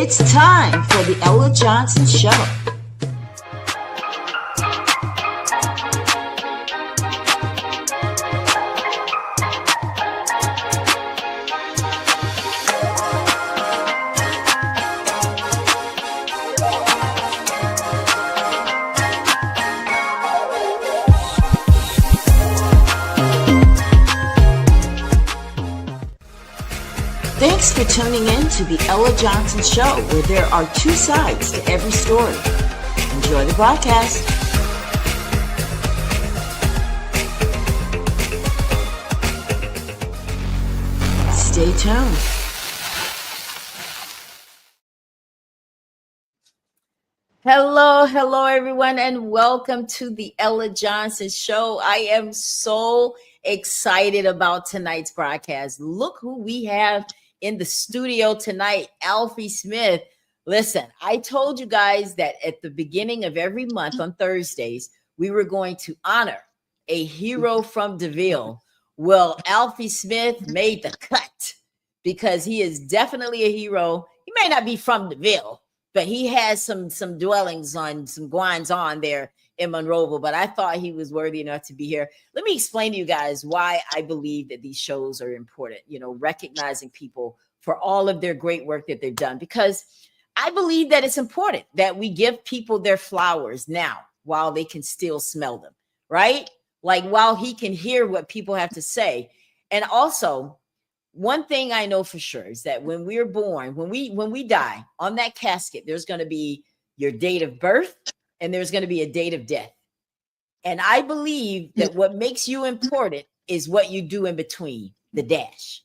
It's time for the Ella Johnson Show. Thanks for tuning in to the Ella Johnson Show, where there are two sides to every story. Enjoy the broadcast. Stay tuned. Hello, everyone, and welcome to the Ella Johnson Show. I am so excited about tonight's broadcast. Look who we have in the studio tonight, Alfie Smith. Listen, I told you guys that at the beginning of every month on Thursdays, we were going to honor a hero from DeVille. Well, Alfie Smith made the cut because he is definitely a hero. He may not be from DeVille, but he has some dwellings on some guans on there in Monroeville, but I thought he was worthy enough to be here. Let me explain to you guys why I believe that these shows are important, recognizing people for all of their great work that they've done, because I believe that it's important that we give people their flowers now while they can still smell them, right? Like while he can hear what people have to say. And also, one thing I know for sure is that when we're born, when we die, on that casket, there's going to be your date of birth and there's going to be a date of death. And I believe that what makes you important is what you do in between the dash.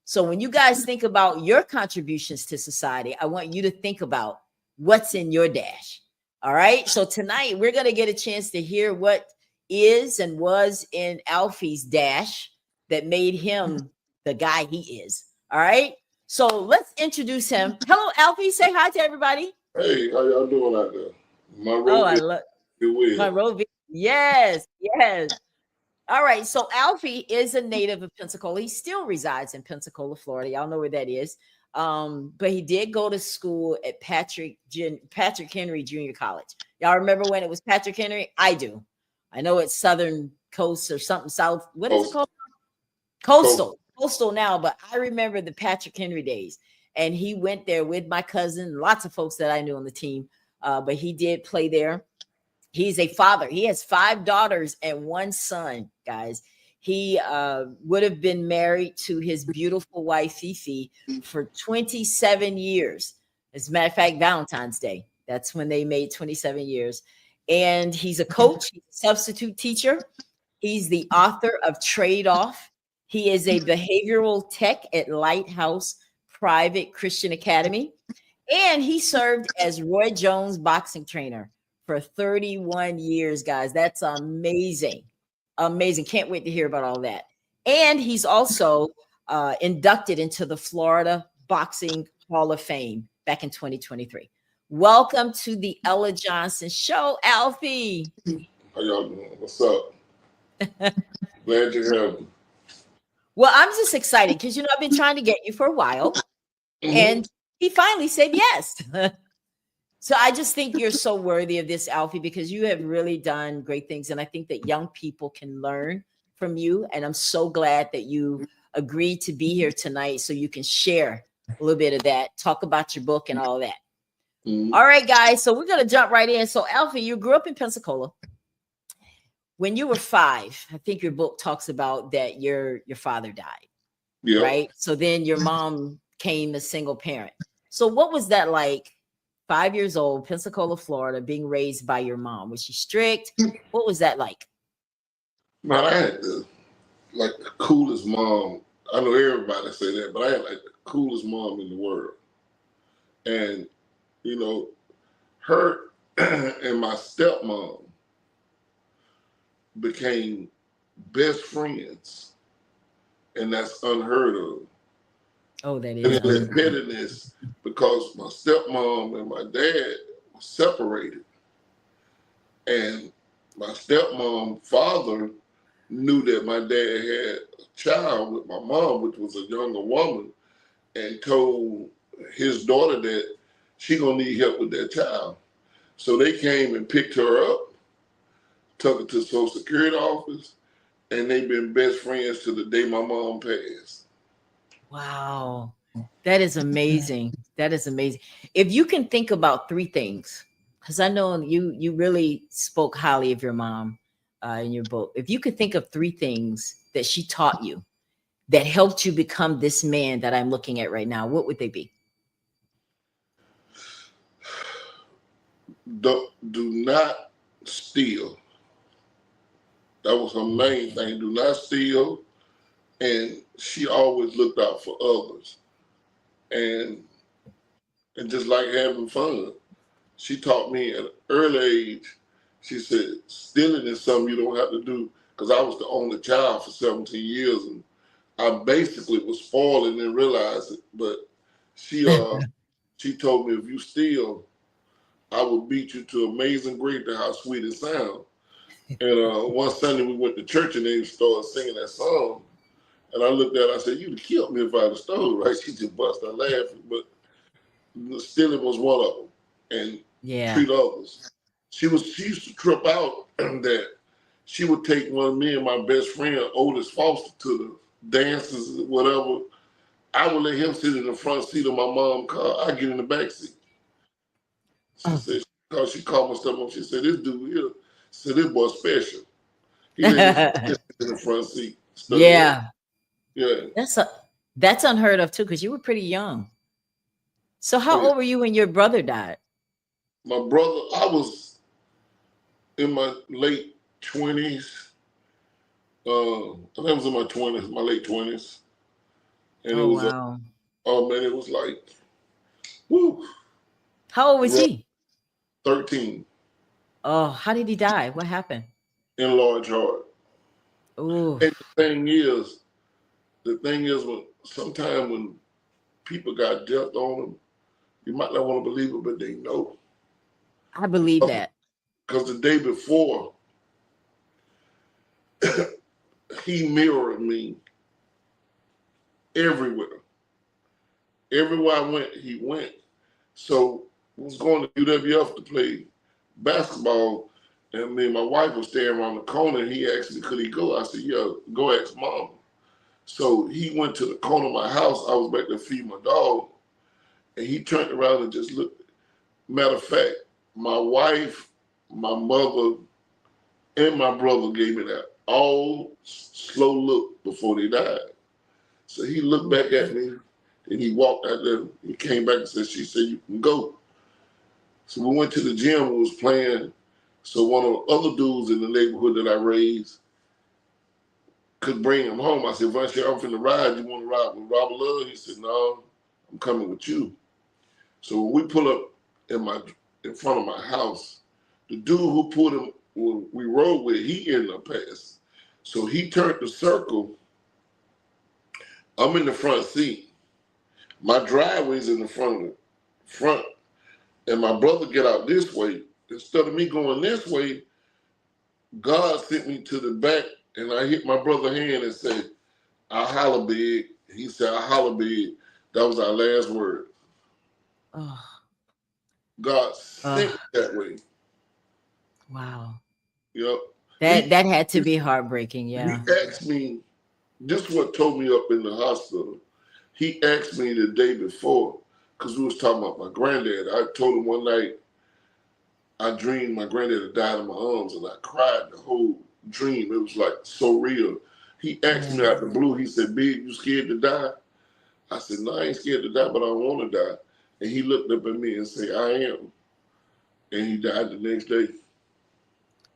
So when you guys think about your contributions to society, I want you to think about what's in your dash. All right. So tonight we're going to get a chance to hear what is and was in Alfie's dash that made him the guy he is. All right. So let's introduce him. Hello, Alfie. Say hi to everybody. Hey, how y'all doing out there? I love Monroeville. Yes. All right. So Alfie is a native of Pensacola. He still resides in Pensacola, Florida. Y'all know where that is. But he did go to school at Patrick Henry Junior College. Y'all remember when it was Patrick Henry? I do. I know it's Southern Coast or something South. What is it called? Coastal now, but I remember the Patrick Henry days. And he went there with my cousin, lots of folks that I knew on the team. But he did play there. He's a father. He has 5 daughters and 1 son, guys. He would have been married to his beautiful wife, Fifi, for 27 years. As a matter of fact, Valentine's Day. That's when they made 27 years. And he's a coach, he's a substitute teacher. He's the author of Trade Off. He is a behavioral tech at Lighthouse Private Christian Academy. And he served as Roy Jones boxing trainer for 31 years, guys. That's amazing. Amazing. Can't wait to hear about all that. And he's also inducted into the Florida Boxing Hall of Fame back in 2023. Welcome to the Ella Johnson Show, Alfie. How y'all doing? What's up? Glad you have me. Well, I'm just excited because, I've been trying to get you for a while. And he finally said yes. So I just think you're so worthy of this, Alfie, because you have really done great things. And I think that young people can learn from you. And I'm so glad that you agreed to be here tonight so you can share a little bit of that, talk about your book and all that. All right, guys. So we're going to jump right in. So Alfie, you grew up in Pensacola. When you were 5, I think your book talks about that your father died. Yeah. Right. So then your mom came a single parent. So what was that like? 5 years old, Pensacola, Florida, being raised by your mom. Was she strict? What was that like? Man, I had the coolest mom. I know everybody say that, but I had the coolest mom in the world. And, her and my stepmom became best friends. And that's unheard of. Oh, that is. And there's bitterness because my stepmom and my dad were separated. And my stepmom father knew that my dad had a child with my mom, which was a younger woman, and told his daughter that she gonna need help with that child. So they came and picked her up, took her to the Social Security office, and they've been best friends to the day my mom passed. Wow. That is amazing. That is amazing. If you can think about three things, because I know you really spoke highly of your mom in your book. If you could think of three things that she taught you that helped you become this man that I'm looking at right now, what would they be? Do not steal. That was her main thing. Do not steal. And she always looked out for others. And just like having fun. She taught me at an early age, she said, stealing is something you don't have to do. Because I was the only child for 17 years. And I basically was spoiled and didn't realize it. But she she told me, if you steal, I will beat you to Amazing Grace to How Sweet It Sounds. And one Sunday we went to church and they started singing that song. And I looked at her, I said, you'd have killed me if I'd have stolen, right? She just busted out laughing. But stealing was one of them. And treat others. She used to trip out that she would take one of me and my best friend, Otis Foster, to the dances, whatever. I would let him sit in the front seat of my mom's car. I get in the back seat. She said, because she called my stepmom, she said, this dude here, said this boy special. He let me sit in the front seat. Yeah. Yeah. That's unheard of too, because you were pretty young. So how old were you when your brother died? My brother, I was in my late 20s. I think I was in my 20s, my late 20s. And it was, wow. Oh man, it was like, woo. How old was he? 13. Oh, how did he die? What happened? Enlarged heart. Oh. And the thing is when sometimes when people got death on them, you might not want to believe it, but they know. I believe that. Because the day before, he mirrored me everywhere. Everywhere I went, he went. So I was going to UWF to play basketball, and me and my wife was staying around the corner, and he asked me, could he go? I said, yeah, go ask mom. So he went to the corner of my house. I was back there feeding my dog, and he turned around and just looked. Matter of fact, my wife, my mother, and my brother gave me that all slow look before they died. So he looked back at me, and he walked out there. He came back and said, she said, you can go. So we went to the gym, we was playing. So one of the other dudes in the neighborhood that I raised could bring him home. I said, Vontae, I'm finna ride. You want to ride with Robert Love? He said, no, I'm coming with you. So when we pull up in front of my house, the dude who pulled him, we rode with, he ended up passing. So he turned the circle. I'm in the front seat. My driveway's in the front, and my brother get out this way. Instead of me going this way, God sent me to the back, and I hit my brother's hand and said, I holler big. He said, I holler big. That was our last word. Oh. God sent it that way. Wow. You know, that had to be heartbreaking. Yeah. He asked me, this is what told me up in the hospital. He asked me the day before, because we was talking about my granddad. I told him one night, I dreamed my granddad had died in my arms, and I cried the whole dream. It was like so real. He asked me out the blue, he said, Big, you scared to die? I said, no, I ain't scared to die, but I want to die. And he looked up at me and said, I am. And he died the next day.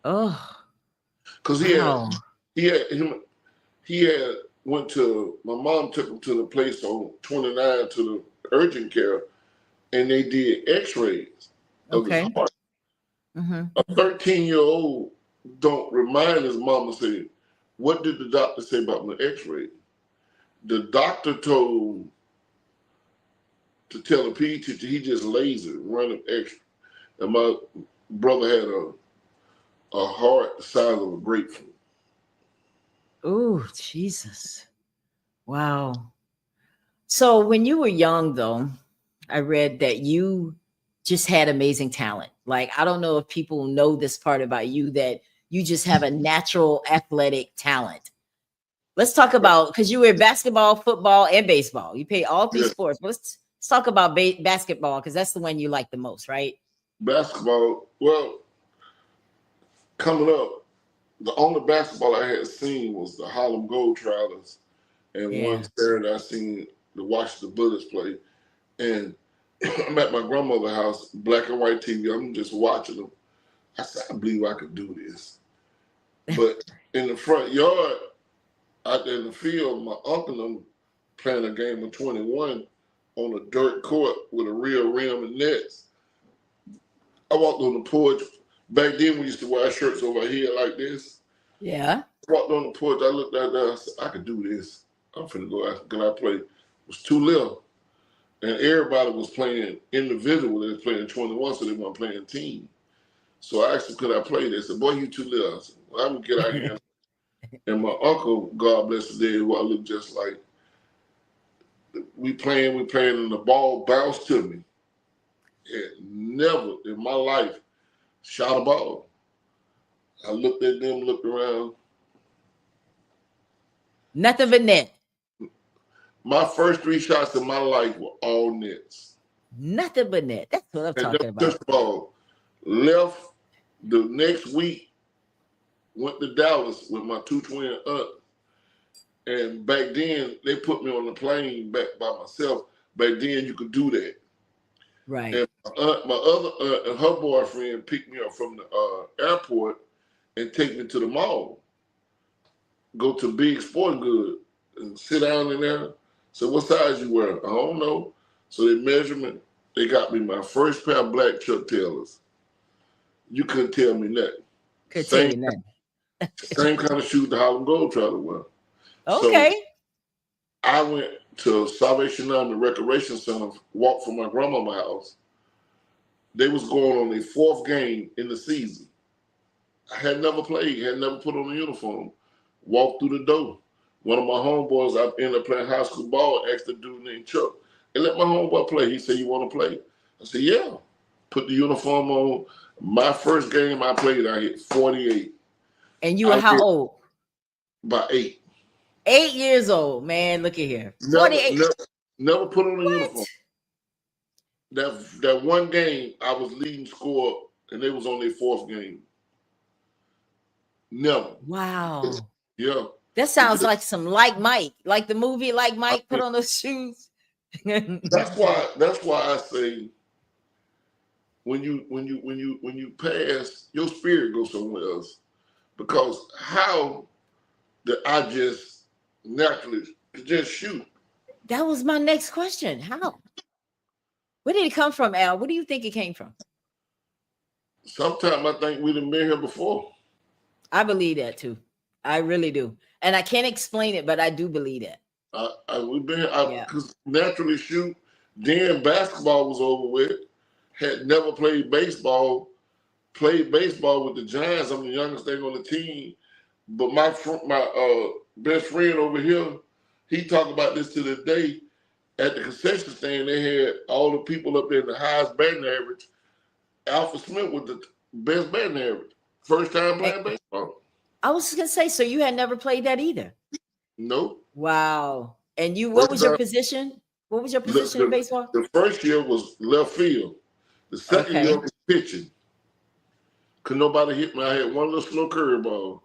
Oh. Because he had went to, my mom took him to the place on 29 to the urgent care, and they did x-rays of his heart. Mm-hmm. A 13-year-old don't remind his mama, say, what did the doctor say about my x-ray? The doctor told to tell the PE teacher he just lazy, running extra. And my brother had a heart the size of a grapefruit. Oh, Jesus. Wow. So when you were young, though, I read that you just had amazing talent. Like, I don't know if people know this part about you, that you just have a natural athletic talent. Let's talk about, because you were basketball, football, and baseball. You play all three Yeah. sports. Let's talk about basketball, because that's the one you like the most, right? Basketball, well, coming up, the only basketball I had seen was the Harlem Globetrotters. And Yeah. one Saturday I seen the Washington Bullets play. And I'm at my grandmother's house, black and white TV. I'm just watching them. I said, I believe I could do this. But in the front yard, out there in the field, my uncle and them playing a game of 21 on a dirt court with a real rim and nets. I walked on the porch. Back then, we used to wear shirts over here like this. Yeah. I walked on the porch. I looked out there. I said, I could do this. I'm finna go out. Can I play? It was too little. And everybody was playing individual. They was playing 21, so they weren't playing team. So I asked them, could I play this? I said, boy, you too little. I said, well, I'm going to get out here. And my uncle, God bless his dead, who I look just like, we playing, and the ball bounced to me. And never in my life shot a ball. I looked at them, looked around. Nothing but net. My first 3 shots in my life were all nets. Nothing but net. That's what I'm talking about. First of all, left the next week, went to Dallas with my 2 twin aunts. And back then, they put me on the plane back by myself. Back then, you could do that. Right. And my other aunt and her boyfriend picked me up from the airport and take me to the mall. Go to Big Sporting Goods and sit down in there. So what size you wear? I don't know. So they measured me. They got me my first pair of black Chuck Taylors. You couldn't tell me nothing. Could tell you nothing. Same kind of shoes the Harlem Globetrotters wear. Okay. So I went to Salvation Army Recreation Center, walked from my grandmama's house. They was going on their 4th game in the season. I had never played, had never put on a uniform. Walked through the door. One of my homeboys, I ended up playing high school ball, asked a dude named Chuck, and let my homeboy play. He said, you want to play? I said, yeah. Put the uniform on. My first game I played, I hit 48. And you were how old? About 8. 8 years old, man. Look at here. 48. Never put on a uniform. That one game, I was leading scorer, and they was on their 4th game. Never. Wow. Yeah. That sounds like some Like Mike, like the movie Like Mike. Put on those shoes. That's why I say when you pass, your spirit goes somewhere else. Because how did I just naturally just shoot? That was my next question. How? Where did it come from, Al? Where do you think it came from? Sometimes I think we've been here before. I believe that too. I really do. And I can't explain it, but I do believe that. We've been because naturally shoot. Then basketball was over with. Had never played baseball. Played baseball with the Giants. I'm the youngest thing on the team. But my best friend over here, he talked about this to this day. At the concession stand, they had all the people up there in the highest batting average. Alfred Smith was the best batting average. First time playing baseball. I was just gonna say, so you had never played that either? Nope. Wow. And what was your position? What was your position in baseball? The first year was left field. The second year was pitching. Could nobody hit me. I had one little slow curveball.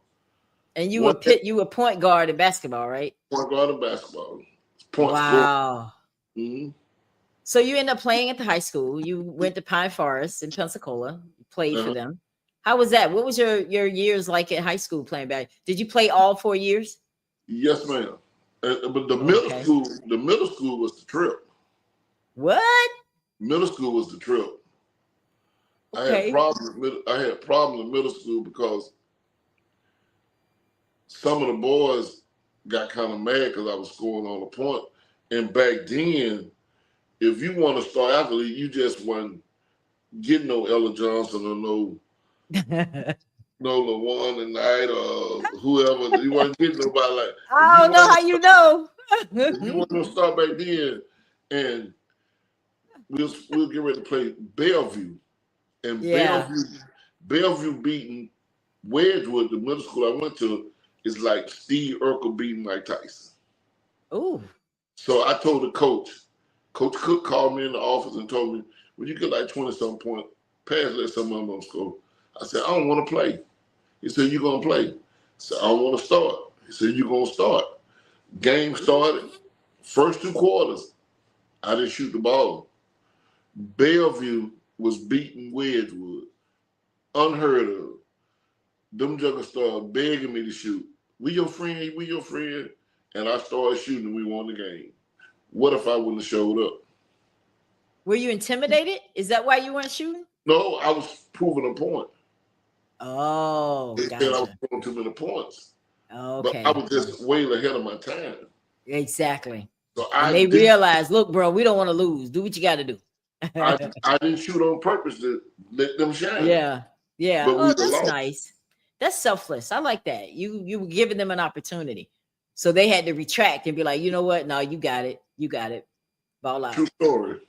And you were point guard in basketball, right? Point guard in basketball. Wow. Mm-hmm. So you ended up playing at the high school. You went to Pine Forest in Pensacola, played for them. How was that? What was your years like at high school playing back? Did you play all 4 years? Yes, ma'am. But the middle school was the trip. What? Middle school was the trip. Okay. I had problems in middle school because some of the boys got kind of mad because I was scoring on the point. And back then, if you want to start athlete, you just wasn't getting no Ella Johnson or no LaJuan and Knight or whoever. You wasn't getting nobody like. I don't know how you know. You want to start back then, and we'll get ready to play Bellevue, and Yeah. Bellevue beating Wedgwood, the middle school I went to, is like Steve Urkel beating Mike Tyson. Ooh. So I told the coach. Coach Cook called me in the office and told me, when you get like 20-something points, pass, let someone else score. I said, I don't want to play. He said, you're going to play. I said, I don't want to start. He said, you're going to start. Game started. First 2 quarters, I didn't shoot the ball. Bellevue was beating Wedgwood. Unheard of. Them juggers started begging me to shoot. We your friend, we your friend. And I started shooting and we won the game. What if I wouldn't have showed up? Were you intimidated? Is that why you weren't shooting? No, I was proving a point. Oh, They gotcha. said I was throwing too many points. Okay. But I was just way ahead of my time. Exactly. So and they realized, look, bro, we don't want to lose. Do what you got to do. I didn't shoot on purpose to let them shine. Yeah. Yeah. But Oh, that's nice. That's selfless. I like that. You were giving them an opportunity. So they had to retract and be like, you know what? No, you got it. You got it. Ball out. True story.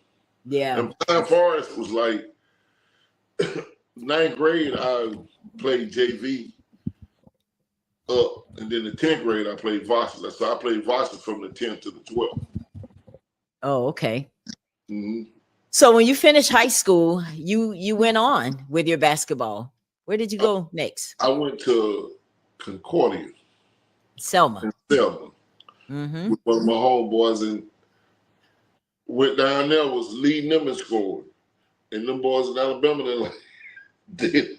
Yeah. And Pine Forest was like 9th grade, I played JV up. And then the 10th grade, I played varsity. So I played varsity from the 10th to the 12th. Oh, okay. Mm-hmm. So when you finished high school, you went on with your basketball. Where did you go next? I went to Concordia. Selma. In Selma. Mm-hmm. With one of my homeboys, and went down there, was leading them in scoring. And them boys in Alabama, they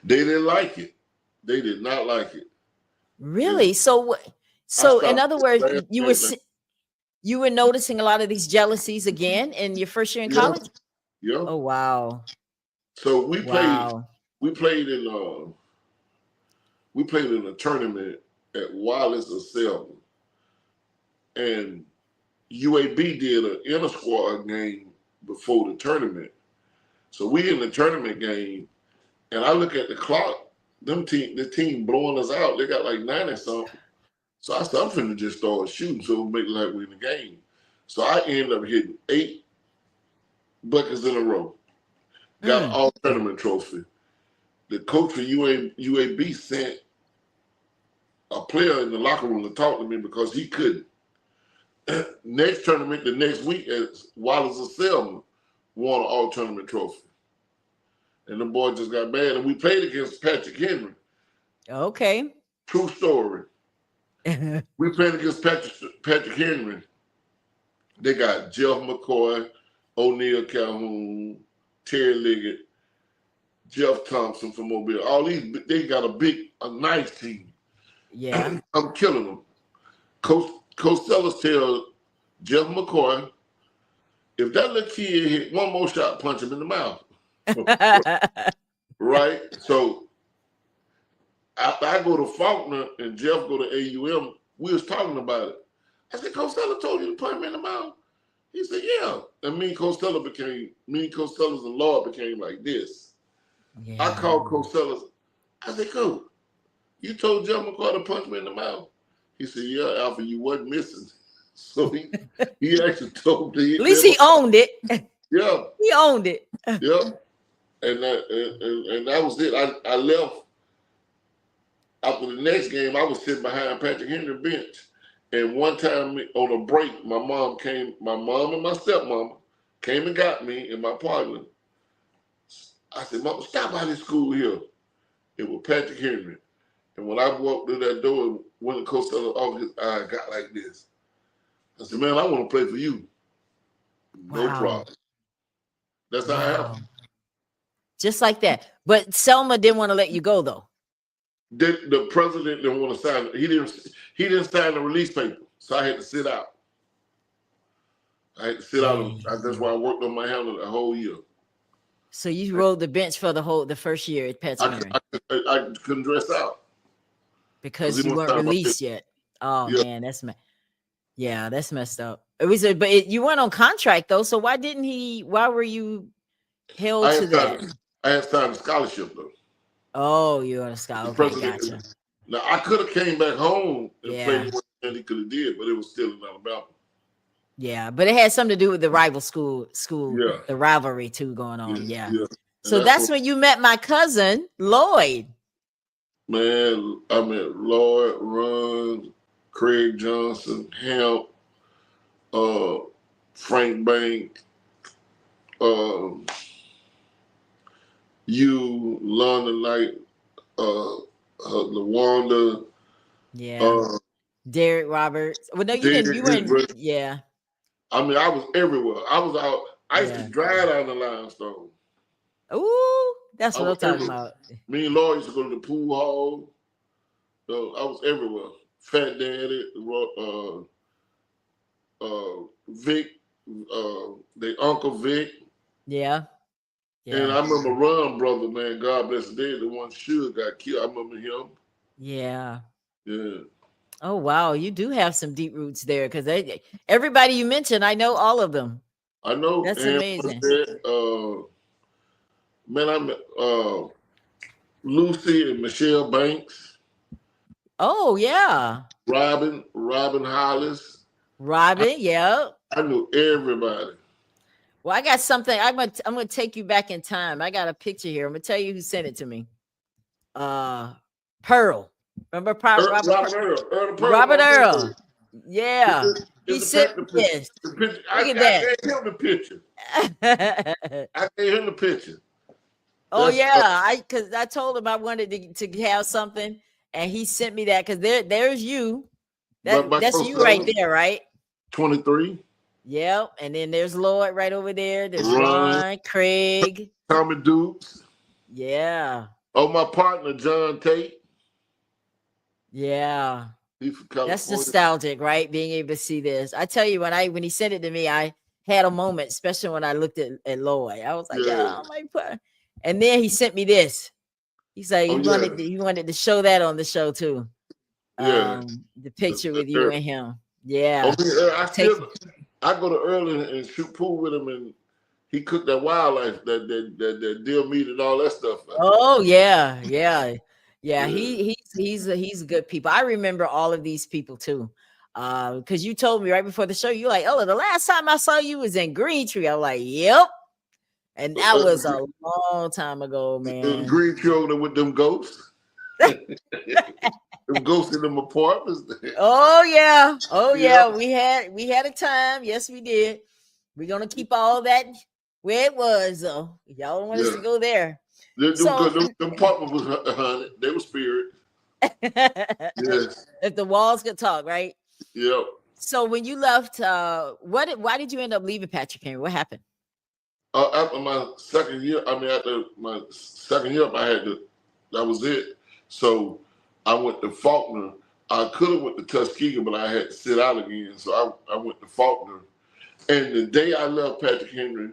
didn't like it. They did not like it. Really? So in other words, you were noticing a lot of these jealousies again in your first year in college? Yeah. Oh, wow. So we played in a tournament at Wallace or Selma. And UAB did an inter squad game before the tournament. So we in the tournament game, and I look at the clock, the team blowing us out. They got like 90 something. So I said, I'm finna just start shooting so we'll make it like we're in the game. So I ended up hitting 8 buckets in a row. Got an all tournament trophy. The coach for UAB sent a player in the locker room to talk to me because he couldn't. Next tournament, the next week, at Wallace of Selma won an all tournament trophy. And the boy just got mad. And we played against Patrick Henry. Okay. True story. We played against Patrick Henry. They got Jeff McCoy, O'Neal Calhoun, Terry Liggett, Jeff Thompson from Mobile. All these, they got a nice team. Yeah. I'm killing them. Coach Sellers tells Jeff McCoy, if that little kid hit one more shot, punch him in the mouth. Right? So after I go to Faulkner and Jeff go to AUM, we was talking about it. I said, Costello told you to punch me in the mouth? He said, yeah. And me and Costello and Lord became like this. Yeah. I called Costello. I said, Coach, you told Jeff McCoy to punch me in the mouth? He said, yeah, Alpha, you wasn't missing. So he actually told me. At least he owned it. Yeah. He owned it. Yeah. And that was it. I left. After the next game, I was sitting behind Patrick Henry bench. And one time on a break, my mom and my stepmama came and got me and my partner. I said, Mama, stop by this school here. It was Patrick Henry. And when I walked through that door, when the coach started off, his eye got like this. I said, man, I want to play for you. No problem. That's how it happened. Just like that. But Selma didn't want to let you go, though. The president didn't want to sign it. He didn't sign the release paper, so I had to sit out. That's why I worked on my handle the whole year. So you rode the bench for the first year at Patrick Henry. I couldn't dress out because you weren't released yet. Oh yeah. Man, that's messed up. You weren't on contract though. So why were you held to that? I had signed a scholarship though. Oh, you're on a scholarship. Okay, gotcha. Now I could have came back home and played what he could have did, but it was still in Alabama. Yeah, but it had something to do with the rival school, Yeah, the rivalry too going yeah, on. Yeah. yeah. And So that's that's what, when you met my cousin Lloyd. man, I met Lloyd, Ron, Craig Johnson, Hemp, uh, Frank Bank, uh, you, London Light, LaWanda, Yeah. uh, Derek Roberts. Well, no, you didn't. Derek, You were his in. brother. Yeah. I mean, I was everywhere. I was out. I used to Yeah. drive down the limestone. Ooh, that's I what was I'm talking everywhere. about. Me and Lloyd used to go to the pool hall. So I was everywhere. Fat Daddy, Vic, the Uncle Vic. Yeah. And Yeah. I remember Ron brother, man, God bless the day, the one Suge got killed. I remember him. Yeah. Yeah. Oh wow, you do have some deep roots there because everybody you mentioned, I know all of them. I know. That's And what's amazing. that? Man, I met Lucy and Michelle Banks, Oh yeah, Robin Hollis. Robin. Yeah. I knew everybody. Well, I got something. I'm gonna take you back in time. I got a picture here. I'm gonna tell you who sent it to me. Pearl. Remember Robert Earl. Earl the Pearl, Robert my Earl? brother. Yeah. He It's a sent me picture. this. The picture. Look I at gave him the picture. that. I gave him the picture. Oh That's yeah, because I told him I wanted to have something, and he sent me that because there's you. my That's close you right cousin, there, right? 23. Yep. And then there's Lloyd right over there. There's Ron, Ron, Craig. Tommy Dukes. Yeah. Oh, my partner, John Tate. Yeah. He's from That's California. nostalgic, right? Being able to see this. I tell you, when he sent it to me, I had a moment, especially when I looked at Lloyd. I was like, Yeah. yeah, I might put. And then he sent me this. He's like, Oh, yeah. he wanted to show that on the show too. Yeah. The picture with you and him. Yeah. I go to Early and shoot pool with him, and he cooked that wildlife, that deal meat and all that stuff. Oh yeah, yeah. Yeah. He's a good people. I remember all of these people too. Because you told me right before the show, you like, oh, the last time I saw you was in Green Tree. I was like, yep. And that was a long time ago, man. Green Tree over there with them ghosts. Them ghosts in them apartments. Oh yeah. Oh Yeah. yeah. We had a time. Yes, we did. We're gonna keep all that where it was, though. Y'all don't want us to go there. Them So apartments was haunted. They were spirit. Yes. if the walls could talk, right? Yep. So when you left, why did you end up leaving Patrick Henry? What happened? After my second year, I had to. That was it. So I went to Faulkner. I could have went to Tuskegee, but I had to sit out again. So I went to Faulkner. And the day I left Patrick Henry,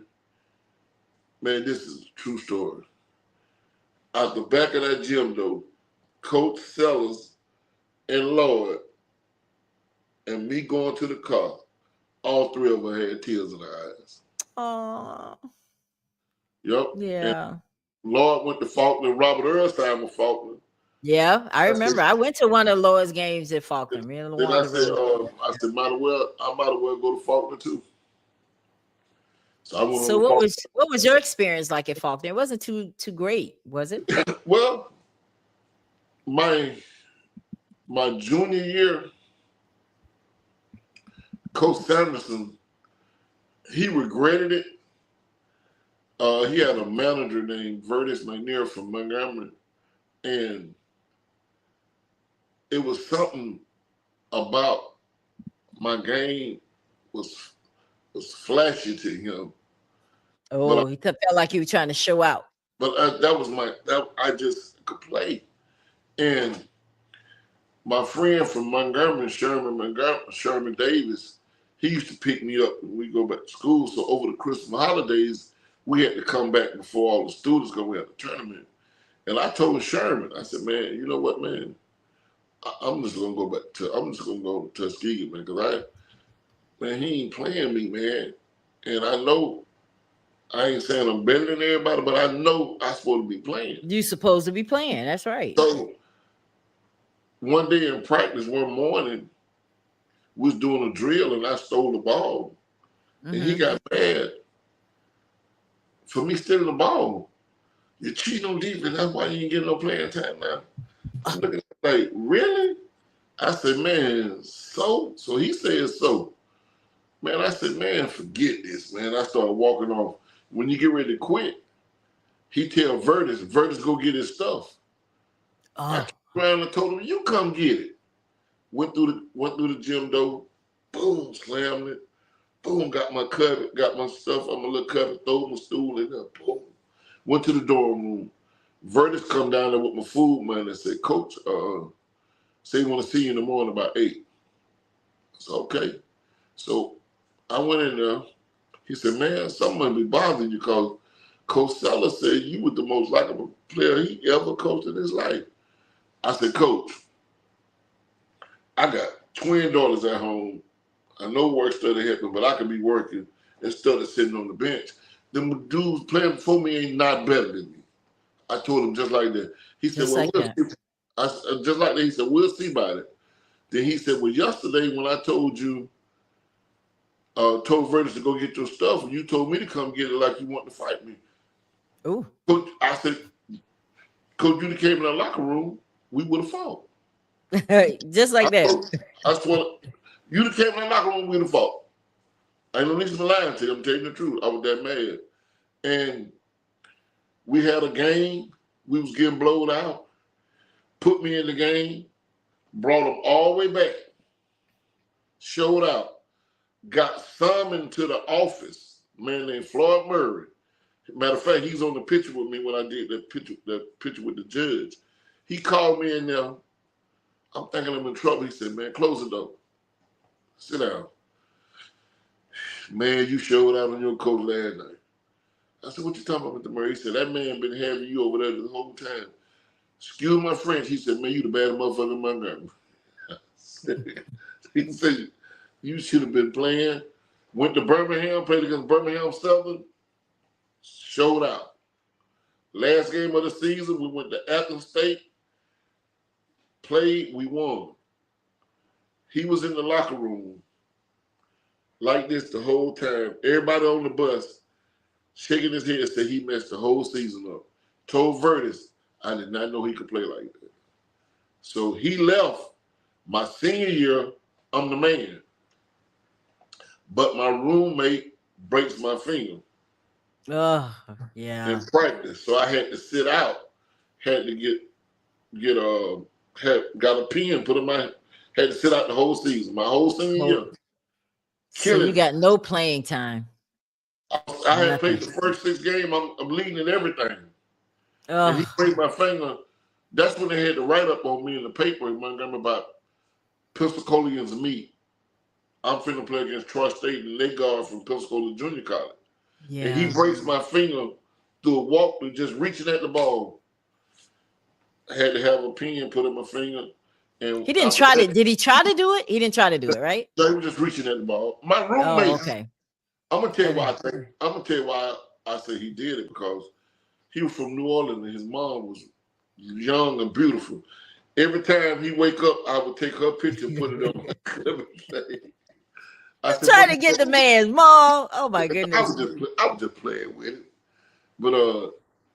man, this is a true story. Out the back of that gym, though, Coach Sellers and Lloyd and me going to the car, all three of us had tears in our eyes. Oh, Yep. yeah. And Lloyd went to Faulkner. Robert Earlstein was Faulkner. Yeah, I remember. I went to one of Lloyd's games at Faulkner. Then I said, might as well go to Faulkner too. So I went. So what was your experience like at Faulkner? It wasn't too great, was it? Well, my junior year, Coach Sanderson, he regretted it. He had a manager named Vertus McNair from Montgomery, and it was something about my game was flashy to him. Oh, he felt like he was trying to show out. But I just could play. And my friend from Montgomery, Sherman Davis, he used to pick me up when we go back to school. So over the Christmas holidays, we had to come back before all the students go. We had the tournament. And I told Sherman, I said, man, you know what, man? I'm just gonna go to Tuskegee, man, because he ain't playing me, man. And I know, I ain't saying I'm better than everybody, but I know I'm supposed to be playing. You supposed to be playing, that's right. So one day in practice, one morning, was doing a drill and I stole the ball. And he got mad for me stealing the ball. You're cheating on defense. That's why you ain't getting no playing time now. I'm looking like, really? I said, man, so he said so. Man, I said, man, forget this, man. I started walking off. When you get ready to quit, he tell Vertus go get his stuff. I turned around and told him, you come get it. Went through the gym door, boom, slammed it, boom, got my stuff on my little cupboard, throw my stool in there, boom. Went to the dorm room. Vertus come down there with my food money and said, Coach, say he want to see you in the morning about 8. I said, okay. So I went in there. He said, man, something might be bothering you because Coach Sellers said you were the most likable player he ever coached in his life. I said, Coach, I got twin daughters at home. I know work study helping, but I could be working instead of sitting on the bench. Them dudes playing before me ain't not better than me. I told him just like that. He said, well, just like that. He said, we'll see about it. Then he said, well, yesterday when I told you, told Vertus to go get your stuff, and you told me to come get it like you want to fight me. Ooh. Coach, I said, Coach, you came in the locker room, we would have fought. Just like that. I swear, you came in the locker room, we would have fought. I ain't no reason for lying to you. I'm telling you the truth. I was that mad. And we had a game. We was getting blowed out. Put me in the game. Brought them all the way back. Showed out. Got summoned to the office. A man named Floyd Murray. Matter of fact, he's on the picture with me when I did that picture with the judge. He called me in there. I'm thinking I'm in trouble. He said, man, close the door. Sit down. Man, you showed out on your coach last night. I said, what you talking about, Mr. Murray? He said, that man been having you over there the whole time. Excuse my French. He said, man, you the baddest motherfucker in Montgomery. He said, you should have been playing. Went to Birmingham, played against Birmingham Southern. Showed out. Last game of the season, we went to Athens State. Played, we won. He was in the locker room like this the whole time. Everybody on the bus shaking his head, said he messed the whole season up. Told Vertus, I did not know he could play like that. So he left. My senior year, I'm the man. But my roommate breaks my finger. Oh, yeah. In practice. So I had to sit out. Had to got a pen put in my, had to sit out the whole season. My whole senior year. So you got no playing time. I had played the first 6 games. I'm leading in everything. And he break my finger. That's when they had to write up on me in the paper in Montgomery about Pensacolians meet. I'm finna play against Troy State and they guard from Pensacola Junior College. Yeah. And he breaks my finger through a walk through just reaching at the ball. I had to have a pen put in my finger. And he didn't try to. Did he try to do it? He didn't try to do it, right? No, he was just reaching at the ball. My roommate. Oh, okay. I'm gonna tell you why I say he did it, because he was from New Orleans and his mom was young and beautiful. Every time he wake up, I would take her picture and put it on my clip. I'm trying to get the man's mom. Oh my goodness! I was just playing with it, but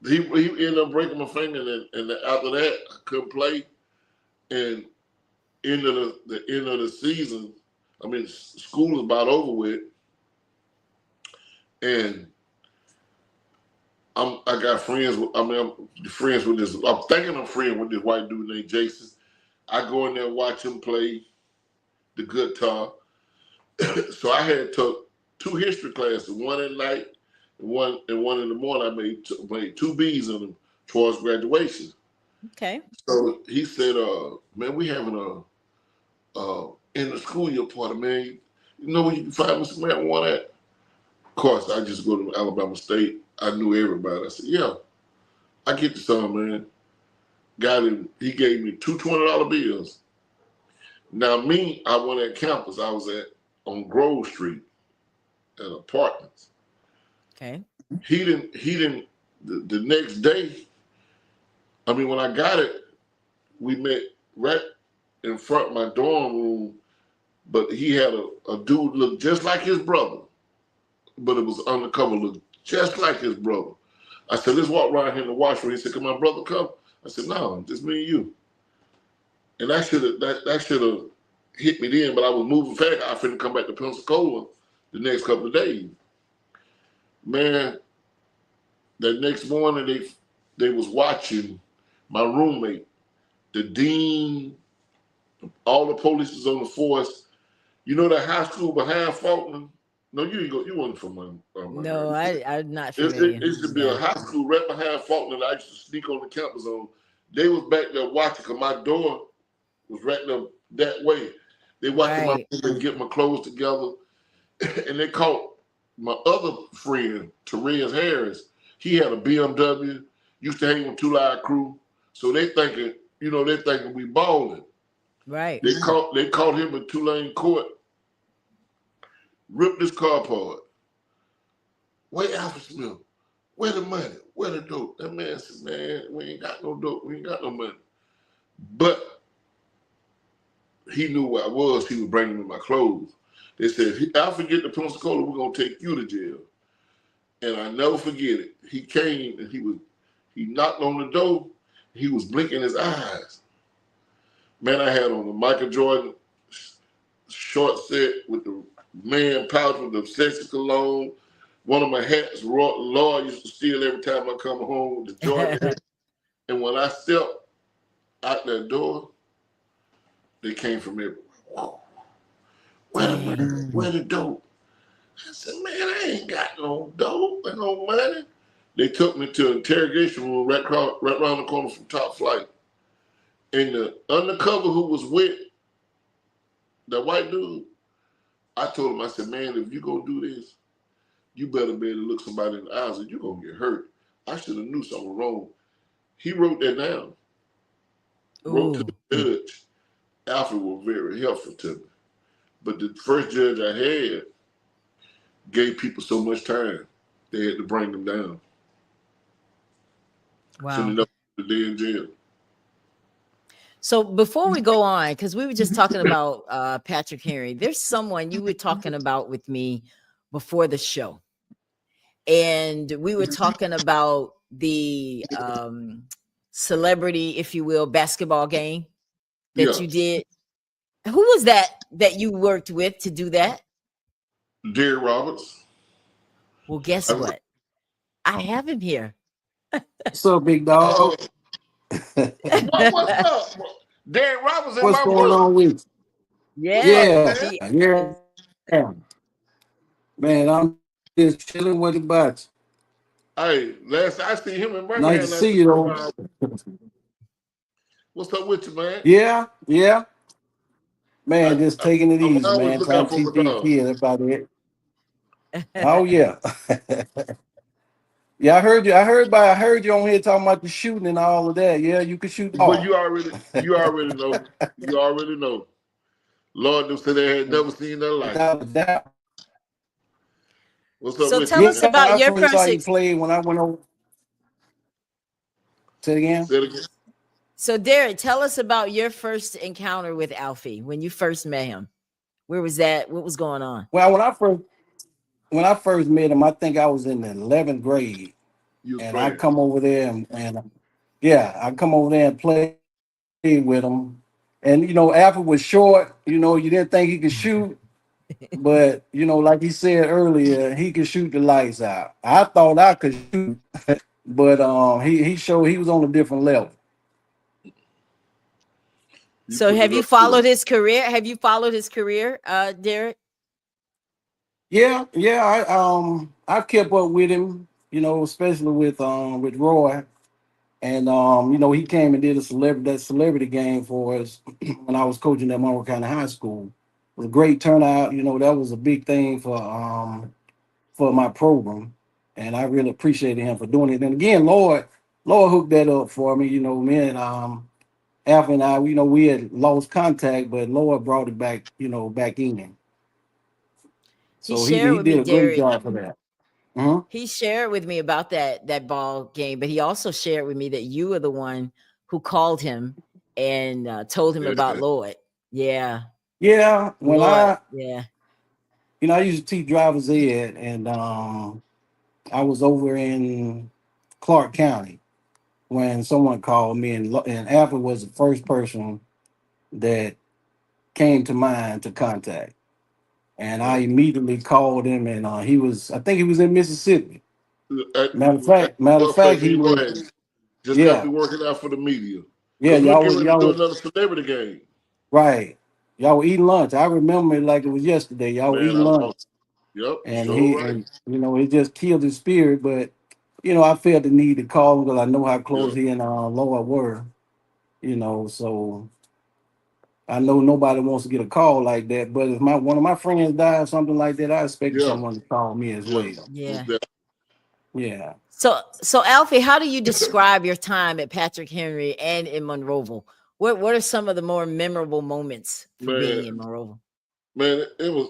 he ended up breaking my finger, and after that I couldn't play. And the end of the season, I mean, school is about over with, and I got friends. I'm friends with this. I'm thinking I'm friends with this white dude named Jason. I go in there and watch him play the guitar. So I had took 2 history classes, one at night and one in the morning. I made 2 B's in them towards graduation. Okay. So he said, man, we having a in the school year party, man. You know where you can find me some marijuana at? Of course, I just go to Alabama State. I knew everybody. I said, yeah, I get you some, man. Got him. He gave me 2 $20 bills. Now me, I went at campus. I was on Grove Street at apartments. Okay. He didn't, the next day, I mean, when I got it, we met right in front of my dorm room. but he had a dude look just like his brother, but it was undercover, look just like his brother. I said, let's walk around here in the washroom. He said, can my brother come? I said, no, just me and you. And that should have hit me then, but I was moving fast. I finna come back to Pensacola the next couple of days. Man, that next morning they was watching my roommate, the dean, all the police was on the force. You know that high school behind Faulkner? No, you wasn't from No, I'm not It familiar. used to be a high school right behind Faulkner that I used to sneak on the campus on. They was back there watching because my door was right there that way. They watching my room and get my clothes together. And they caught my other friend, Therese Harris. He had a BMW, used to hang with Two Live Crew. So they thinking we balling. Right. They caught him in Tulane Court, ripped his car apart. Where Alfred Smith? Where the money? Where the dope? That man said, man, we ain't got no dope. We ain't got no money. But he knew where I was. He was bringing me my clothes. They said, if Alfred get to Pensacola, we're going to take you to jail. And I never forget it. He came and he knocked on the door. He was blinking his eyes. Man, I had on a Michael Jordan short set with the man pouch with the sexy cologne. One of my hats, Lord used to steal every time I come home with the Jordan hat. And when I stepped out that door, they came from everywhere. Whoa. Where the dope? I said, man, I ain't got no dope and no money. They took me to an interrogation room right around the corner from Top Flight. And the undercover who was with the white dude, I told him, I said, man, if you gonna do this, you better be able to look somebody in the eyes and you're gonna get hurt. I should have knew something wrong. He wrote that down. Wrote to the judge. Alfred was very helpful to me. But the first judge I had gave people so much time, they had to bring them down. Wow. So they never put the day in jail. So before we go on, because we were just talking about Patrick Henry, there's someone you were talking about with me before the show. And we were talking about the celebrity, if you will, basketball game that you did. Who was that you worked with to do that? Derek Roberts. Well, guess what? I have him here. What's up, big dog? What's up? Derek Roberts in What's my going book. on with you? Yeah. Man, I'm just chilling with the butts. Hey, last I see him in Birmingham. Nice to see you, though. What's up with you, man? Yeah. Man, just taking it easy, man. Trying to teach these kids about it. Oh yeah. Yeah, I heard you on here talking about the shooting and all of that. Yeah, you can shoot. But you already know. You already know. Lord, them said they had never seen their life. What's up so with tell us about your first play when I went over. Say it again. So Derek, tell us about your first encounter with Alfie when you first met him. Where was that? What was going on? Well, when I first met him, I think I was in the 11th grade. And I come over there and I come over there and play with him. And, you know, Alfred was short, you know, you didn't think he could shoot. But, you know, like he said earlier, he could shoot the lights out. I thought I could shoot, but he showed he was on a different level. So have you followed his career? Have you followed his career, Derek? Yeah. I kept up with him, you know, especially with Roy. And you know, he came and did that celebrity game for us when I was coaching at Monroe County High School. It was a great turnout, you know, that was a big thing for my program. And I really appreciated him for doing it. And again, Lord hooked that up for me, you know, me and Alpha and I, you know, we had lost contact, but Lord brought it back, you know, back in. So he did a great job for that. Uh-huh. He shared with me about that ball game, but he also shared with me that you were the one who called him and told him about Lloyd. Yeah. Yeah, when Lord, I, yeah. I used to teach driver's ed, and I was over in Clark County when someone called me, and Alfred was the first person that came to mind to contact. And I Right. immediately called him, and I think he was in Mississippi. At, Matter of what fact, place he he was, was, just got yeah, to working out for the media. yeah, Because we're y'all getting was, ready to y'all do was, another celebrity game. right. Y'all were eating lunch. I remember it like it was yesterday. Y'all were Man, eating I lunch, know. Yep, and sure right. it just killed his spirit. But I felt the need to call him because I know how close Yep, he and Lord were. So I know nobody wants to get a call like that. But if one of my friends died or something like that, I expected yeah, someone to call me as yeah. well. Yeah. Yeah. So Alfie, how do you describe your time at Patrick Henry and in Monroeville? What are some of the more memorable moments for being in Man, Monroeville? man, it was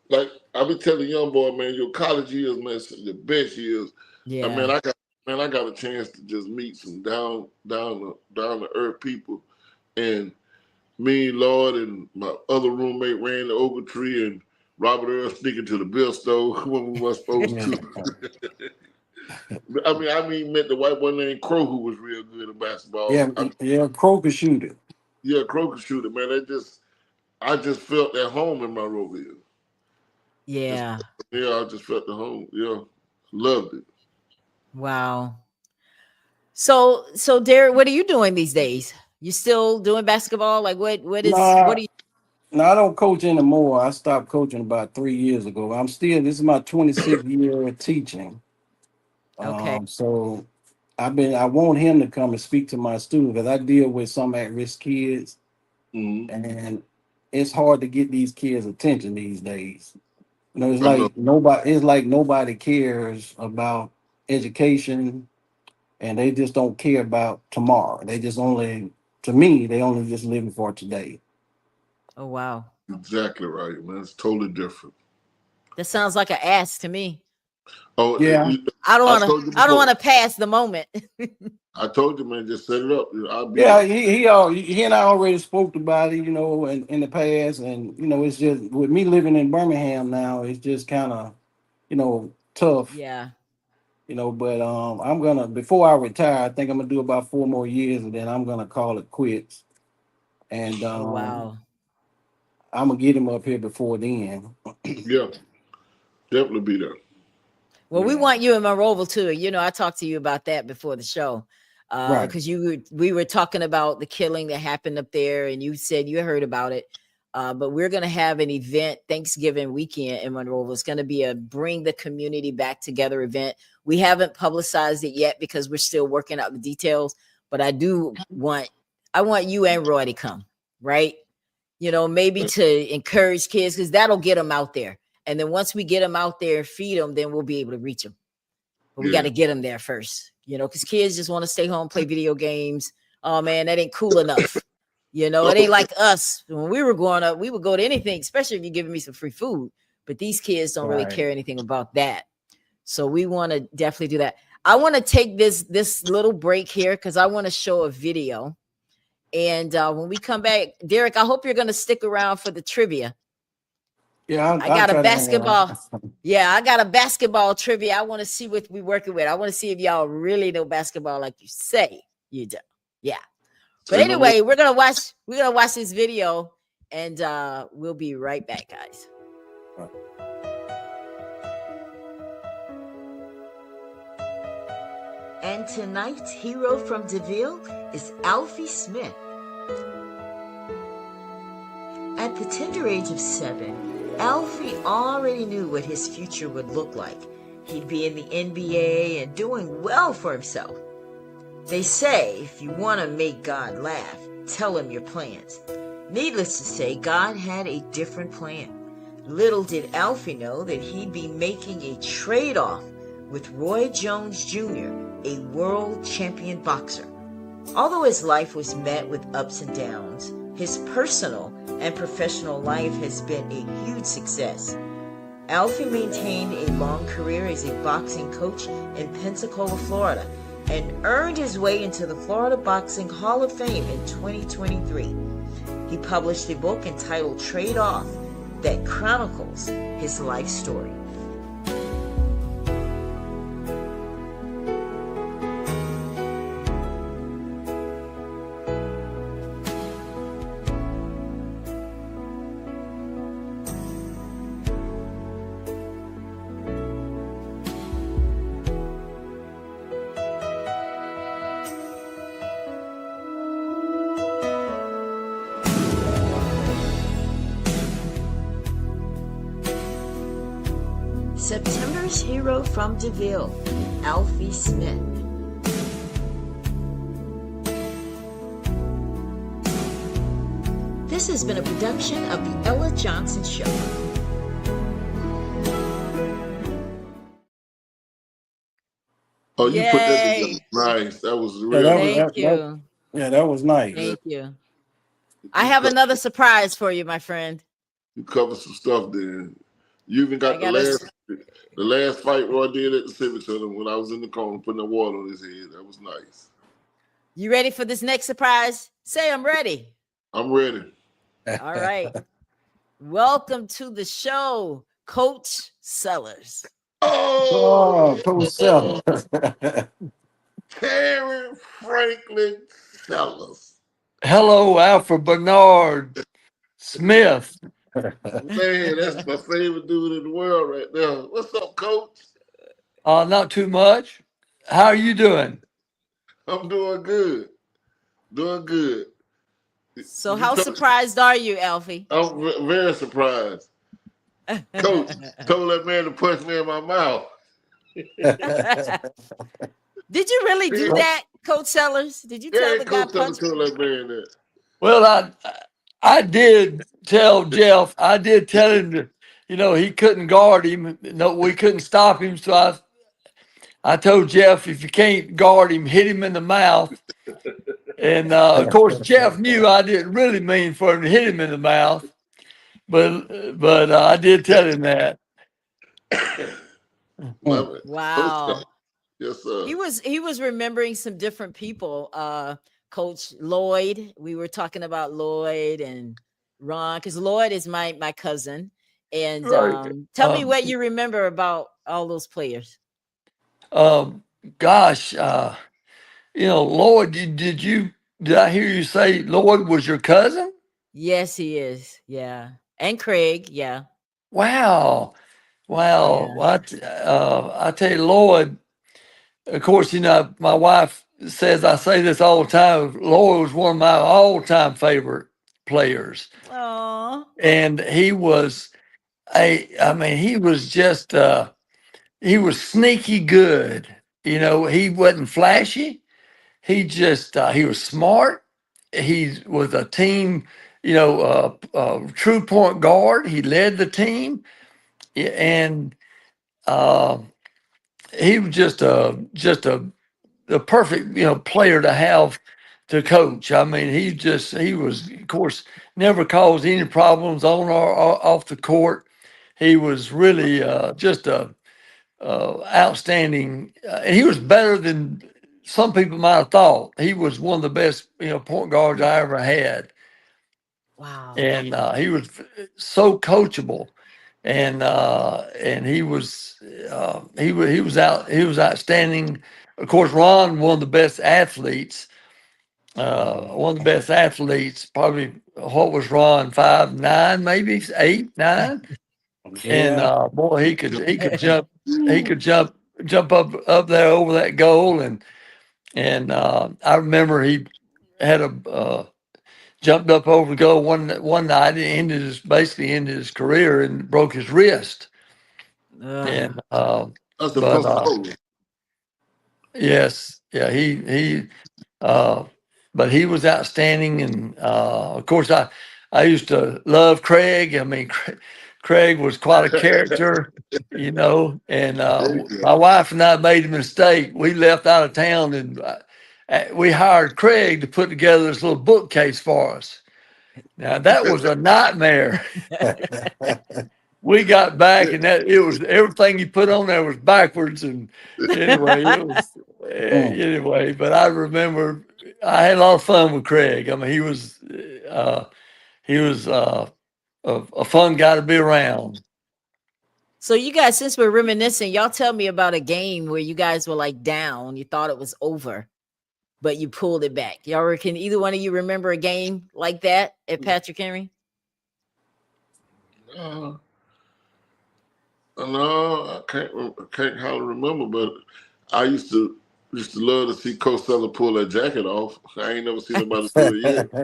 like I be telling young boy, man, your college years, man, the best years. And Yeah. I got a chance to just meet some down to earth people. And me, Lord, and my other roommate ran the Ogletree, and Robert Earl sneaking to the bill store when we weren't supposed Yeah. to. Met the white boy named Crow who was real good at basketball. Yeah. Yeah. Croker shooter. Yeah, Crow could shoot it, man. I just felt at home in my Roville. Yeah. Yeah, I just felt at home. Yeah, loved it. Wow. So Derek, what are you doing these days? You still doing basketball? Like what Nah, are you no, I don't coach anymore. I stopped coaching about 3 years ago. This is my 26th year of teaching. okay. So I want him to come and speak to my students because I deal with some at-risk kids, Hmm. and it's hard to get these kids' attention these days. I know. It's like nobody cares about education, and they just don't care about tomorrow. To me, they only just living for today. Oh wow. Exactly right, man. It's totally different. That sounds like an ass to me. Oh, Yeah. I told you I don't before. want to pass the moment. I told you, man, just set it up. I'll be Yeah, there. he and I already spoke about it, in the past, and it's just with me living in Birmingham now, it's just kind of tough, Yeah. But I'm gonna before I retire, I think I'm gonna do about 4 more years, and then I'm gonna call it quits, and Oh wow. I'm gonna get him up here before then. Yeah, definitely be there. Well, we Yeah, want you in Monroeville too. I talked to you about that before the show. right. Because we were talking about the killing that happened up there, and you said you heard about it. But we're gonna have an event Thanksgiving weekend in Monroeville. It's gonna be a bring the community back together event. We haven't publicized it yet because we're still working out the details. But I want you and Roy to come, right? Maybe to encourage kids because that'll get them out there. And then once we get them out there and feed them, then we'll be able to reach them. But we got Yeah. to get them there first, because kids just want to stay home, play video games. Oh man, that ain't cool enough. It ain't like us. When we were growing up, we would go to anything, especially if you're giving me some free food. But these kids don't really Right. care anything about that. So we want to definitely do that. I want to take this little break here because I want to show a video. And when we come back, Derek, I hope you're going to stick around for the trivia. Yeah, I I'll got a try to hang basketball. around. Yeah, I got a basketball trivia. I want to see what we working with. I want to see if y'all really know basketball like you say you do. Yeah. But Say no more. anyway, we're gonna watch this video, and we'll be right back, guys. And tonight's hero from DeVille is Alfie Smith. At the tender age of 7, Alfie already knew what his future would look like. He'd be in the NBA and doing well for himself. They say if you want to make God laugh, tell him your plans. Needless to say, God had a different plan. Little did Alfie know that he'd be making a trade-off with Roy Jones Jr., a world champion boxer. Although his life was met with ups and downs, his personal and professional life has been a huge success. Alfie maintained a long career as a boxing coach in Pensacola, Florida, and earned his way into the Florida Boxing Hall of Fame in 2023. He published a book entitled Trade Off that chronicles his life story. September's hero from DeVille, Alfie Smith. This has been a production of The Ella Johnson Show. Oh, you put that Yay. together. Nice. That was Yeah, real. that was- Thank you. Yeah, that was nice. Thank you. I have another surprise for you, my friend. You covered some stuff there. You even I got the gotta last fight Roy did at the Civic Center when I was in the corner putting the water on his head. That was nice. You ready for this next surprise? Say I'm ready. I'm ready. All right. Welcome to the show, Coach Sellers. Oh, Coach Sellers. Karen Franklin Sellers. Hello, Alfred Bernard Smith. Man, that's my favorite dude in the world right now. What's up, Coach? Not too much. How are you doing? I'm doing good. Doing good. So how surprised are you, Alfie? I'm very surprised. Coach told that man to punch me in my mouth. Did you really do that, Coach Sellers? Did you tell Yeah, the guy Coach punch? told that man that. Well, I did tell Jeff. I did tell him that, he couldn't guard him. No, we couldn't stop him. So I told Jeff, if you can't guard him, hit him in the mouth. And of course, Jeff knew I didn't really mean for him to hit him in the mouth, but I did tell him that. Love it. Wow. Yes, sir. He was remembering some different people. Coach Lloyd. We were talking about Lloyd and Ron, because Lloyd is my cousin. And Right. tell me what you remember about all those players. Gosh, Lloyd, did I hear you say Lloyd was your cousin? Yes, he is. Yeah. And Craig. Yeah. Wow. Yeah. I tell you, Lloyd, of course, my wife says I say this all the time. Lloyd was one of my all-time favorite players. Oh. And he was he was just he was sneaky good. He wasn't flashy. He just he was smart. He was a team, true point guard. He led the team, and he was just the perfect player to have to coach. I mean, he was, of course, never caused any problems on or off the court. He was really just a outstanding, and he was better than some people might have thought. He was one of the best point guards I ever had. Wow. And he was so coachable, and he was outstanding. Of course, Ron, one of the best athletes. Probably, what was Ron, 5'9", maybe 8, 9, and boy, he could jump up there over that goal, and I remember he had jumped up over the goal one night and basically ended his career and broke his wrist. And That's the Pensacola. yes, yeah, but he was outstanding, and of course I used to love Craig. I mean, Craig was quite a character, and my wife and I made a mistake. We left out of town, and we hired Craig to put together this little bookcase for us. Now that was a nightmare. We got back, and it was everything he put on there was backwards. And anyway, but I remember I had a lot of fun with Craig. I mean, he was he was a fun guy to be around. So you guys, since we're reminiscing, y'all tell me about a game where you guys were like down, you thought it was over, but you pulled it back. Y'all can either one of you remember a game like that at Patrick Henry? No, I can't hardly remember, but I used to love to see Coach Seller pull that jacket off. I ain't never seen nobody do it yet. He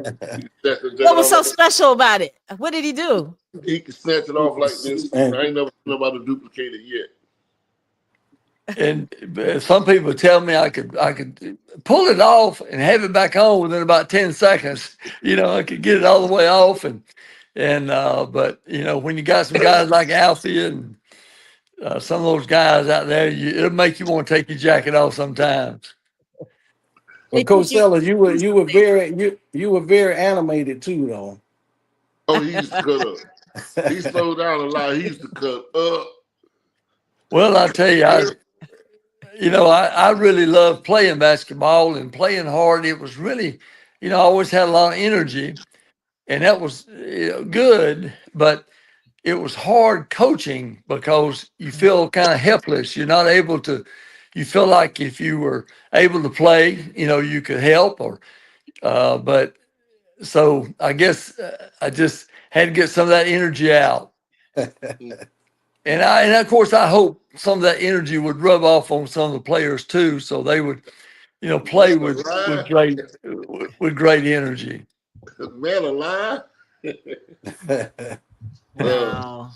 snatched the jacket What was off so like special about it? What did he do? he can snatch it off like this. I ain't never seen nobody duplicate it yet. And some people tell me I could pull it off and have it back on within about 10 seconds. You know, I could get it all the way off but you know, when you got some guys like Alfie and some of those guys out there, it'll make you want to take your jacket off sometimes. Well, Coach Sellers, you were very animated too, though. Oh, he used to cut up. He slowed down a lot. He used to cut up. Well, I tell you, I really love playing basketball and playing hard. It was really, you know, I always had a lot of energy, and that was good, but it was hard coaching because you feel kind of helpless. You're not able to, you feel like if you were able to play, you know, you could help but so I guess I just had to get some of that energy out. And of course, I hope some of that energy would rub off on some of the players too, so they would, you know, play with great energy. Man alive. Wow.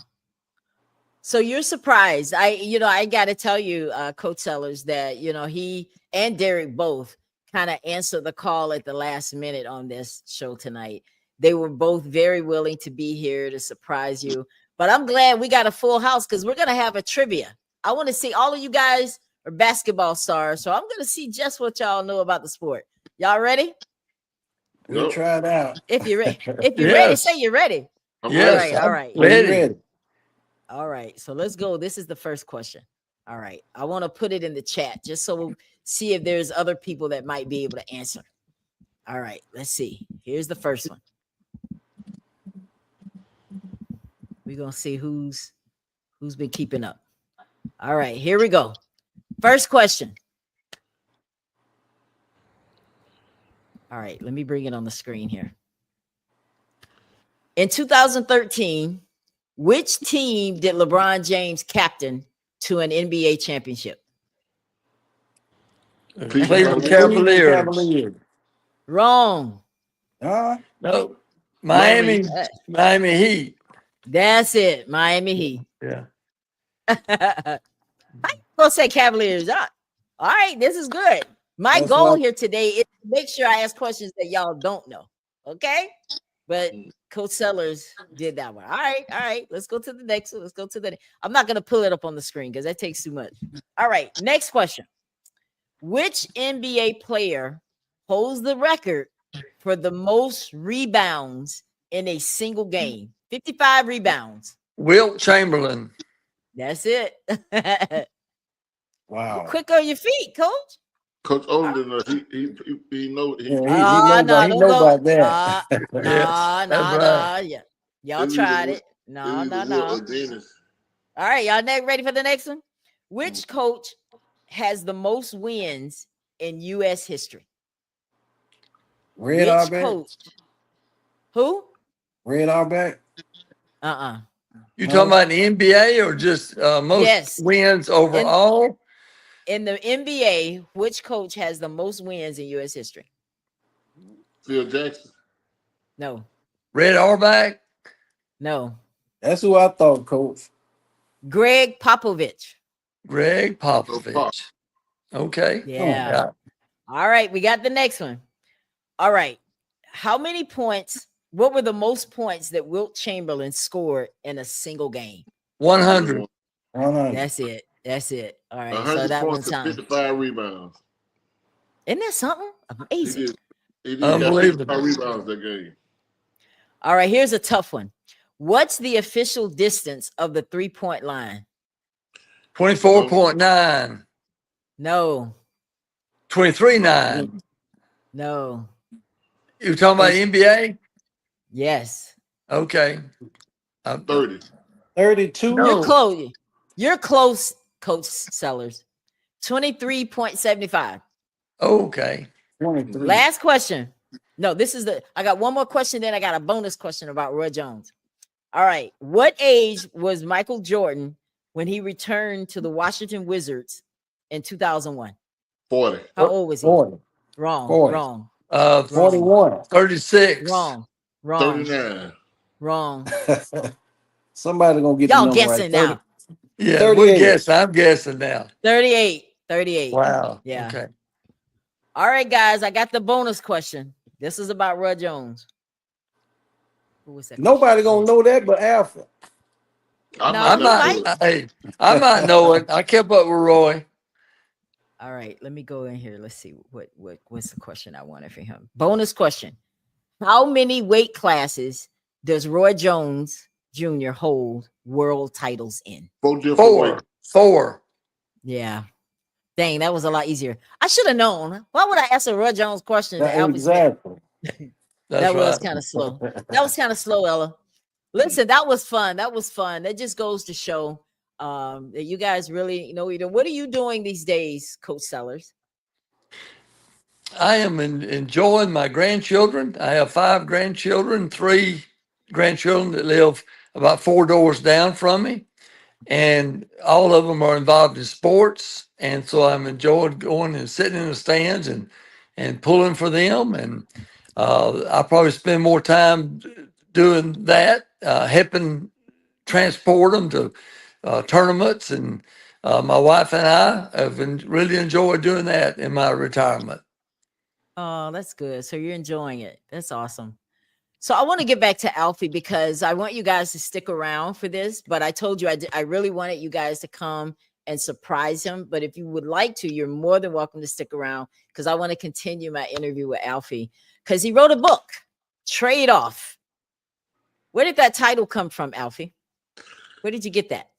So you're surprised. I got to tell you, Coach Sellers, that, you know, he and Derek both kind of answered the call at the last minute on this show tonight. They were both very willing to be here to surprise you. But I'm glad we got a full house because we're going to have a trivia. I want to see, all of you guys are basketball stars, so I'm going to see just what y'all know about the sport. Y'all ready? We'll try it out. If you're ready, ready, say you're ready. Yes, all right. Ready. All right, so let's go. This is the first question. All right, I want to put it in the chat just so we'll see if there's other people that might be able to answer. All right, let's see. Here's the first one. We're gonna see who's been keeping up. All right, here we go. First question. All right, let me bring it on the screen here. In 2013, which team did LeBron James captain to an NBA championship? Cleveland Cavaliers. Wrong. No, Miami Heat. That's it, Miami Heat. Yeah. I'm gonna say Cavaliers. All right, this is good. My goal here today is to make sure I ask questions that y'all don't know. Okay, but Coach Sellers did that one. All right. Let's go to the next one. I'm not gonna pull it up on the screen because that takes too much. All right, next question. Which NBA player holds the record for the most rebounds in a single game? 55 rebounds. Wilt Chamberlain. That's it. Wow. You're quick on your feet, Coach. Coach older than us. He know. He know about that. No. Yeah. Y'all tried it. No. All right, y'all ready for the next one? Which coach has the most wins in U.S. history? Red Auerbach. Who? Red Auerbach. You talking about the NBA or just most wins overall? In the NBA, which coach has the most wins in U.S. history? Phil Jackson. No. Red Auerbach. No. That's who I thought, Coach. Greg Popovich. Greg Popovich. Okay. Yeah. All right, we got the next one. All right. How many points? What were the most points that Wilt Chamberlain scored in a single game? 100. That's it. All right. So that one time. 55 rebounds. Isn't that something? Amazing. He did Unbelievable. 55 rebounds that game. All right. Here's a tough one. What's the official distance of the 3-point line? 24.9. No. 23.9. No. You talking about NBA? Yes. Okay. 30. 32. You're No. close. You're close, Coach Sellers. 23.75. Okay. 23. Last question. No, I got one more question, then I got a bonus question about Roy Jones. All right. What age was Michael Jordan when he returned to the Washington Wizards in 2001? 40. How old was he? 40. Wrong. 40. Wrong. 41. 36. Wrong. 39. Wrong. Somebody gonna get the Y'all number guessing right. now. Yeah, 38. we're guessing. I'm guessing now. 38. 38. Wow. Yeah. Okay. All right, guys. I got the bonus question. This is about Roy Jones. Who was that? Nobody gonna know that but Alpha. I No, might you not might. do it. Hey, I might know it. I kept up with Roy. All right, let me go in here. Let's see what's the question I wanted for him. Bonus question. How many weight classes does Roy Jones Jr. hold world titles in? 4 different ways. Four. Yeah. Dang, that was a lot easier. I should have known. Why would I ask a Roy Jones question? Exactly. That's That was right. kind of slow. That was kind of slow, Ella. Listen, that was fun. That was fun. That just goes to show that you guys really know either. What are you doing these days, Coach Sellers? I am enjoying my grandchildren. I have 5 grandchildren, 3 grandchildren that live about 4 doors down from me. And all of them are involved in sports. And so I'm enjoying going and sitting in the stands and pulling for them. And I probably spend more time doing that, helping transport them to tournaments. And my wife and I have really enjoyed doing that in my retirement. Oh, that's good. So you're enjoying it. That's awesome. So I want to get back to Alfie because I want you guys to stick around for this. But I told you I really wanted you guys to come and surprise him. But if you would like to, you're more than welcome to stick around because I want to continue my interview with Alfie because he wrote a book, Trade Off. Where did that title come from, Alfie? Where did you get that?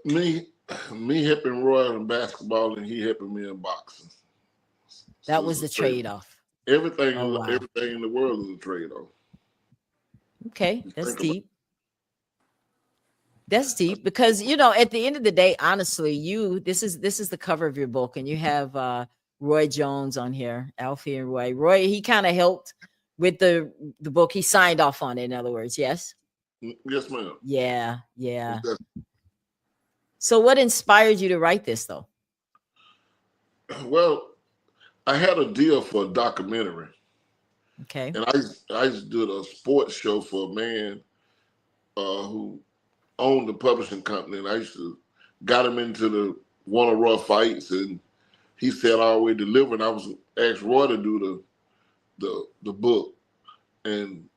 me helping Roy in basketball and he helping me in boxing. That So was the it's a trade. trade-off. Everything Oh, wow. everything in the world is a trade-off. Okay, that's deep. That's deep because at the end of the day, honestly, this is the cover of your book, and you have Roy Jones on here, Alfie and Roy. Roy, he kind of helped with the book. He signed off on it, in other words, yes? Yes, ma'am. Yeah. Okay. So what inspired you to write this though? Well, I had a deal for a documentary. Okay. And I just did a sports show for a man who owned the publishing company, and I used to got him into the one of Roy fights, and he said I already delivered. I was asked Roy to do the book, and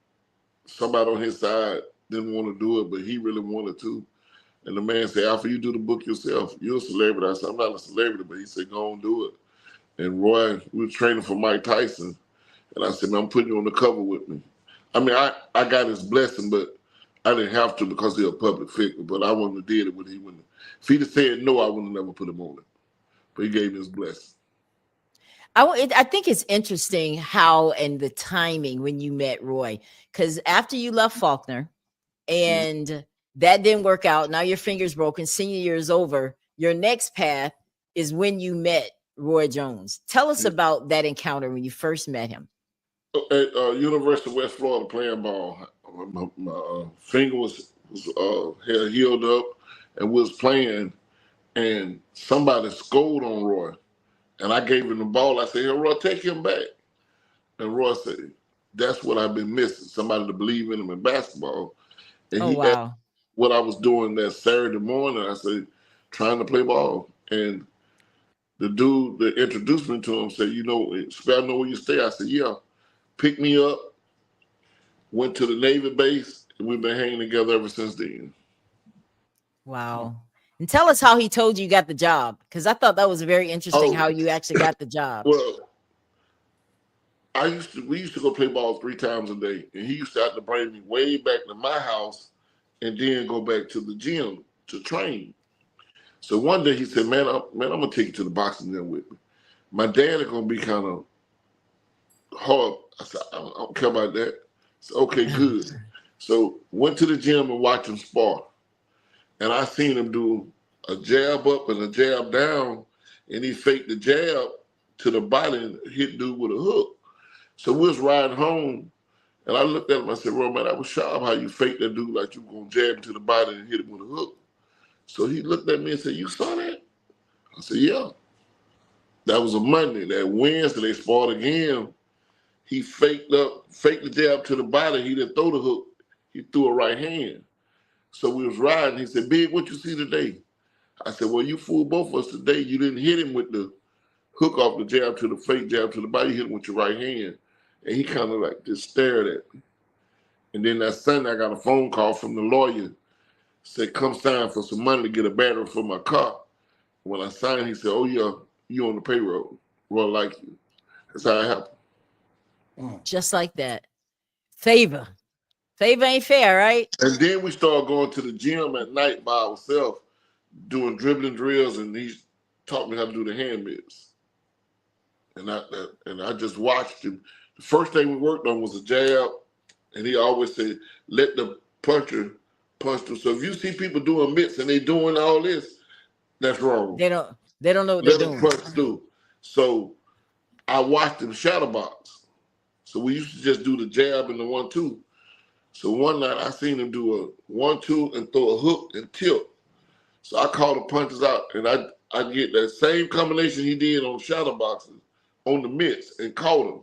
somebody on his side didn't want to do it, but he really wanted to. And the man said, "After you do the book yourself, you're a celebrity." I said, "I'm not a celebrity," but he said, "Go on, do it." And Roy, we were training for Mike Tyson. And I said, "Man, I'm putting you on the cover with me." I mean, I got his blessing, but I didn't have to because he's a public figure. But I wouldn't have did it when he wouldn't. If he'd have said no, I would have never put him on it. But he gave me his blessing. I think it's interesting how and the timing when you met Roy, because after you left Faulkner and that didn't work out, now your finger's broken, senior year is over. Your next path is when you met Roy Jones. Tell us about that encounter when you first met him. At University of West Florida playing ball, my finger was had healed up, and we was playing, and somebody scored on Roy, and I gave him the ball. I said, "Hey, Roy, take him back." And Roy said, "That's what I've been missing, somebody to believe in him in basketball." And he asked what I was doing that Saturday morning. I said, "Trying to play ball." And the dude that introduced me to him said, "Spell know where you stay." I said, "Yeah." Picked me up, went to the Navy base, and we've been hanging together ever since then. Wow. And tell us how he told you got the job, because I thought that was very interesting how you actually got the job. Well, we used to go play ball 3 times a day, and he used to have to bring me way back to my house and then go back to the gym to train. So one day he said, man, I'm going to take you to the boxing gym with me. My dad is going to be kind of hard. I said, I don't care about that. I said, okay, good. So went to the gym and watched him spar. And I seen him do a jab up and a jab down, and he faked the jab to the body and hit dude with a hook. So we was riding home, and I looked at him, I said, "Bro, man, that was sharp how you faked that dude like you were going to jab him to the body and hit him with a hook." So he looked at me and said, "You saw that?" I said, "Yeah." That was a Monday. That Wednesday, they sparred again. He faked the jab to the body. He didn't throw the hook. He threw a right hand. So we was riding. He said, "Big, what you see today?" I said, "Well, you fooled both of us today. You didn't hit him with the hook off the jab to the fake jab to the body. You hit him with your right hand." And he kind of like just stared at me. And then that Sunday, I got a phone call from the lawyer. Said, "Come sign for some money to get a battery for my car." When I signed, he said, "Oh, yeah, you on the payroll. Roy like you." That's how it happened. Just like that. Favor ain't fair, right? And then we started going to the gym at night by ourselves, doing dribbling drills, and he taught me how to do the hand mitts. And I just watched him. The first thing we worked on was a jab, and he always said, "Let the puncher punch through." So if you see people doing mitts and they doing all this, that's wrong. They don't know what Let they're them doing. punch through. So I watched him shadow box. So we used to just do the jab and the 1-2. So one night I seen him do a 1-2 and throw a hook and tilt. So I called the punches out, and I get that same combination he did on shadow boxing on the mitts and caught him.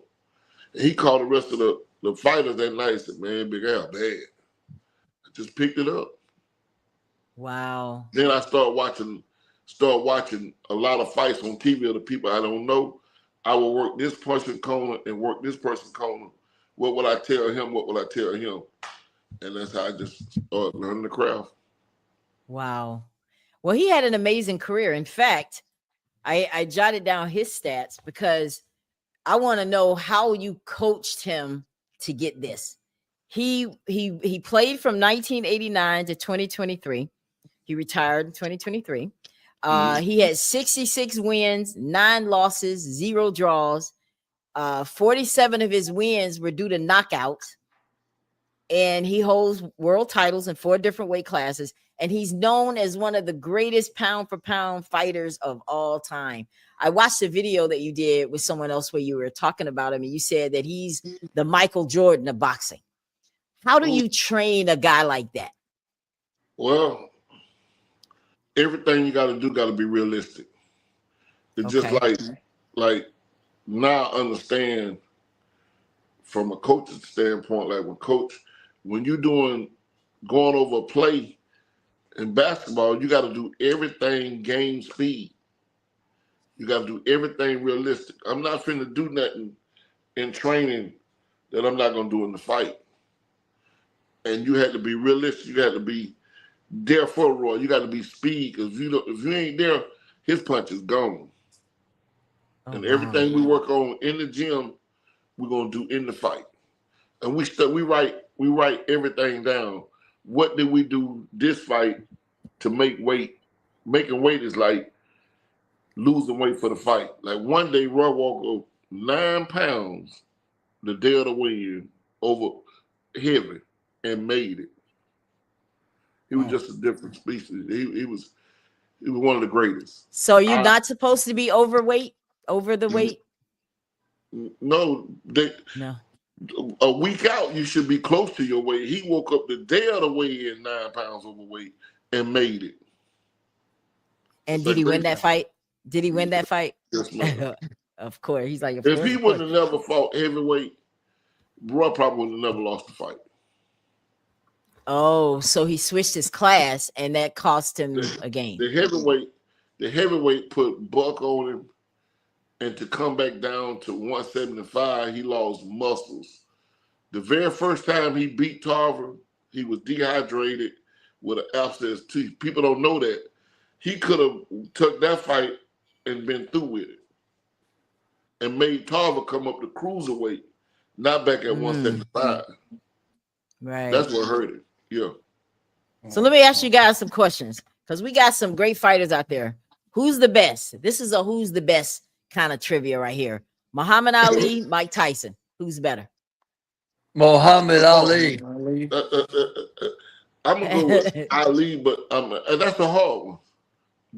And he called the rest of the fighters that night and said, "Man, Big Al, bad." I just picked it up. Wow. Then I started watching a lot of fights on TV of the people I don't know. I will work this person corner and work this person corner. What will I tell him? What will I tell him? And that's how I just started learning the craft. Wow. Well, he had an amazing career. In fact, I jotted down his stats because I want to know how you coached him to get this. He played from 1989 to 2023. He retired in 2023. He had 66 wins, 9 losses, 0 draws. 47 of his wins were due to knockouts. And he holds world titles in 4 different weight classes. And he's known as one of the greatest pound for pound fighters of all time. I watched a video that you did with someone else where you were talking about him, and you said that he's the Michael Jordan of boxing. How do you train a guy like that? Well, everything you got to do got to be realistic. It's just like now I understand from a coach's standpoint, like when you're going over a play in basketball, you got to do everything game speed. You got to do everything realistic. I'm not finna do nothing in training that I'm not gonna do in the fight. And you had to be realistic. You got to be there for Roy. You got to be speed, because if you ain't there, his punch is gone. And everything we work on in the gym, we're gonna do in the fight. And we write everything down. What did we do this fight to make weight? Making weight is like losing weight for the fight. Like one day, Roy walked 9 pounds the day of the weigh-in over heavy and made it. He was just a different species. He was one of the greatest. So you're not supposed to be overweight, over the weight? No. A week out, you should be close to your weight. He woke up the day of the weigh-in 9 pounds overweight and made it. And did he win that fight? Did he win that fight? Yes, ma'am. Of course. He's like, if he would have never fought heavyweight, Roy probably would have never lost the fight. Oh, so he switched his class, and that cost him a game. The heavyweight put buck on him, and to come back down to 175, he lost muscles. The very first time he beat Tarver, he was dehydrated with an abscess tooth. People don't know that. He could have took that fight and been through with it, and made Tarver come up to cruiserweight, not back at 175. Right. That's what hurt him. Yeah. So let me ask you guys some questions, because we got some great fighters out there. Who's the best? This is a who's the best kind of trivia right here. Muhammad Ali, Mike Tyson. Who's better? Muhammad Ali. Ali. I'm gonna go with Ali, but and that's a hard one.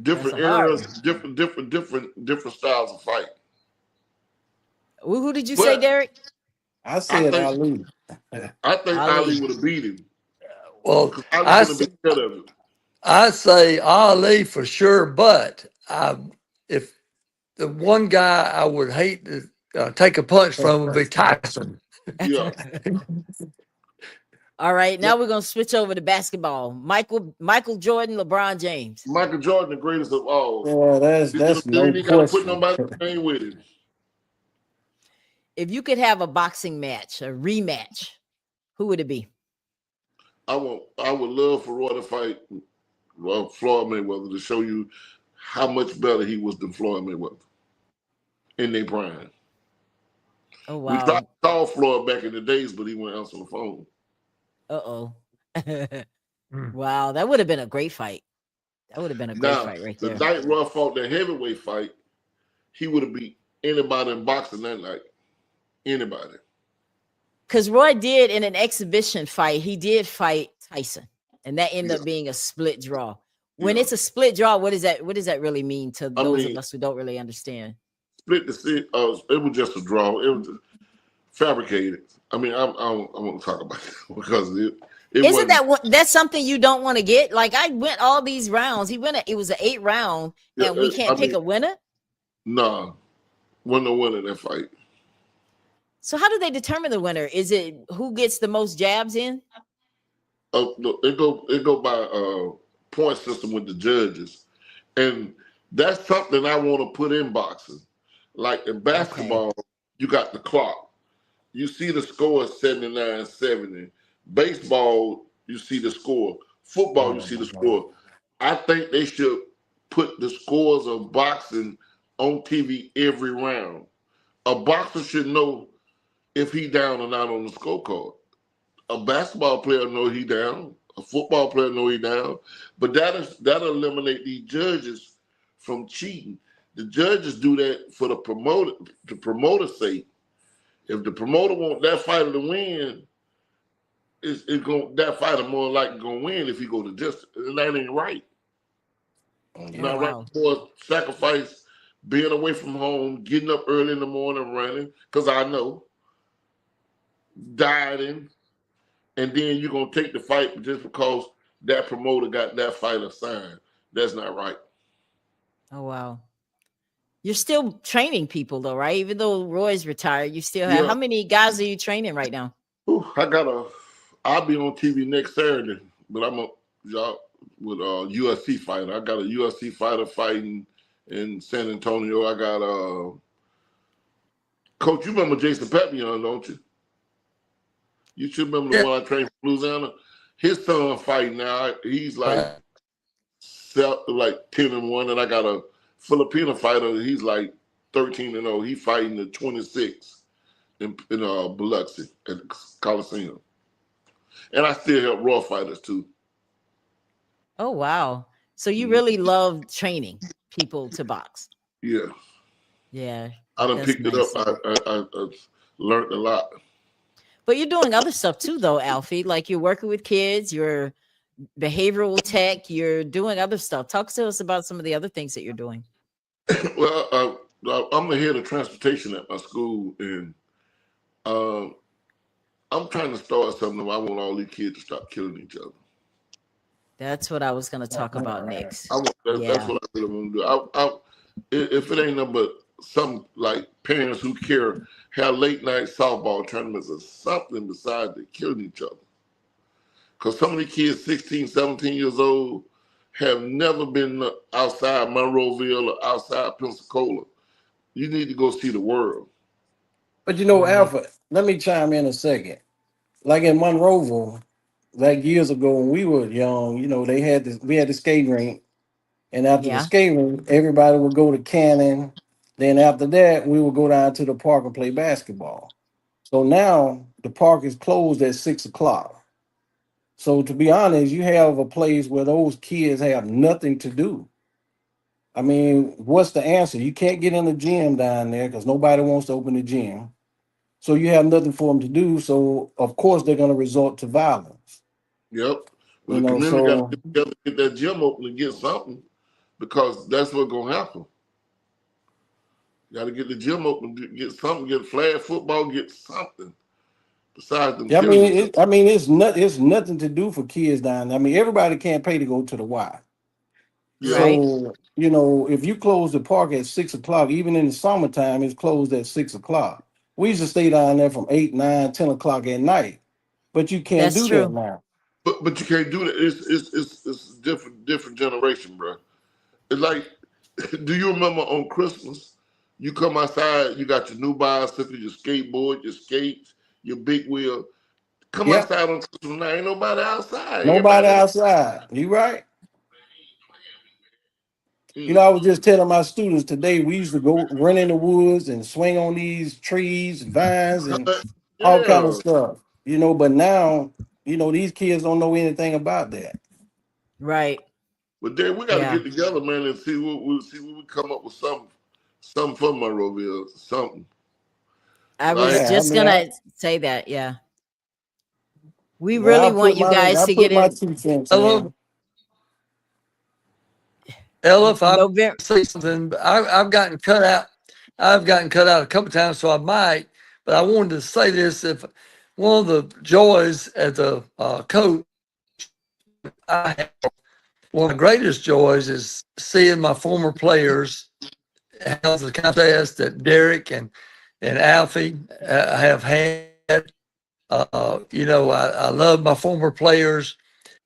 Different That's a hard eras, different styles of fight. Who did you say, But Derek? I I said think Ali. I think Ali. Ali would have beat him Well, because Ali I would have been scared of him. I say Ali for sure, but if the one guy I would hate to take a punch from would be Tyson. Yeah, All right, now we're gonna switch over to basketball. Michael Jordan, LeBron James. Michael Jordan, the greatest of all. Yeah, that's You no ain't got to put question. nobody's name with him. If you could have a boxing match, a rematch, who would it be? I would love for Roy to fight Floyd Mayweather to show you how much better he was than Floyd Mayweather in their prime. Oh We tried wow. to call Floyd back in the days, but he went answer the phone. Uh-oh. Hmm. Wow, that would have been a great fight. That would have been a great Now, fight right the there. night Roy fought that heavyweight fight, he would have beat anybody in boxing that night. Anybody. Because Roy did in an exhibition fight, he did fight Tyson, and that ended up being a split draw. When Yeah. it's a split draw, what does that really mean to I those mean, of us who don't really understand? Split the seat. It was just a draw. It was fabricated. I mean, I won't talk about it because it Isn't wasn't. that's something you don't want to get? Like I went all these rounds. It was an 8 round, Yeah, and we can't I pick mean, a winner. Nah, wasn't no winner in that fight. So how do they determine the winner? Is it who gets the most jabs in? No, it go by point system with the judges, and that's something I want to put in boxing. Like in basketball, you got the clock. You see the score is 79-70. Baseball, you see the score. Football, you see the score. I think they should put the scores of boxing on TV every round. A boxer should know if he down or not on the scorecard. A basketball player know he down. A football player know he down. But that'll eliminate these judges from cheating. The judges do that for the promoter's sake. If the promoter want that fighter to win, that fighter more likely gonna win if he go to distance. And that ain't right. Not right. Wow. For sacrifice being away from home, getting up early in the morning, running, because I know, dieting, and then you're gonna take the fight just because that promoter got that fighter signed. That's not right. Oh wow. You're still training people though, right? Even though Roy's retired, you still have Yeah. how many guys are you training right now? Ooh, I'll be on TV next Saturday, but I'm with a UFC fighter. I got a UFC fighter fighting in San Antonio. I got Coach, you remember Jason Papillon, don't you? You should remember the one I trained from Louisiana. His son fighting now. He's like 10-1, and I got a Filipino fighter. He's like 13-0. He fighting the 26 in Biloxi at the Coliseum. And I still help raw fighters too. Oh wow. So you really love training people to box. Yeah. Yeah. I done That's picked it up. I learned a lot. But you're doing other stuff too though, Alfie. Like you're working with kids, you're behavioral tech, you're doing other stuff. Talk to us about some of the other things that you're doing. Well, I'm the head of transportation at my school, and I'm trying to start something. I want all these kids to stop killing each other. That's what I was going to talk about next. That's what I really want to do. If it ain't nothing but some like parents who care have late night softball tournaments or something besides they killing each other. Because some of the kids, 16, 17 years old, have never been outside Monroeville or outside Pensacola. You need to go see the world. But you know, Alpha, let me chime in a second. Like in Monroeville, like years ago when we were young, you know, we had the skate rink. And after the skate rink, everybody would go to Cannon. Then after that, we would go down to the park and play basketball. So now the park is closed at 6:00. So to be honest, you have a place where those kids have nothing to do. I mean, what's the answer? You can't get in the gym down there because nobody wants to open the gym. So you have nothing for them to do. So of course they're going to resort to violence. Yep. Well, You the know, community got so to get together, get that gym open and get something, because that's what's gonna happen. Got to get the gym open, get something, get flag football, get something besides them yeah, killing each other. it's nothing to do for kids down there. I mean, everybody can't pay to go to the Y. Yeah. Right. So, you know, if you close the park at 6 o'clock, even in the summertime, it's closed at 6 o'clock. We used to stay down there from 8, 9, 10 o'clock at night. But you can't That's do that true. now. But you can't do that. It's different generation, bro. It's like, do you remember on Christmas? You come outside, you got your new bicycle, your skateboard, your skates, your big wheel. Come Yep. outside on Christmas night, ain't nobody outside. Nobody Everybody. outside. You right? You know, Mm. I was just telling my students today, we used to go run in the woods and swing on these trees, vines, and all kind of Yeah. stuff. You know, but now, you know, these kids don't know anything about that. Right. But then we got to Yeah. get together, man, and see what we come up with something for Monroeville, something. I Right? was Yeah, I just mean, gonna say that. Yeah. We well, really want you guys I to put get my in 2 cents Ella, in. if I November. say something, I've gotten cut out. I've gotten cut out a couple times, so I might. But I wanted to say this: if one of the joys as a coach, I have one of the greatest joys is seeing my former players have the contest that Derek and Alfie have had. You know, I love my former players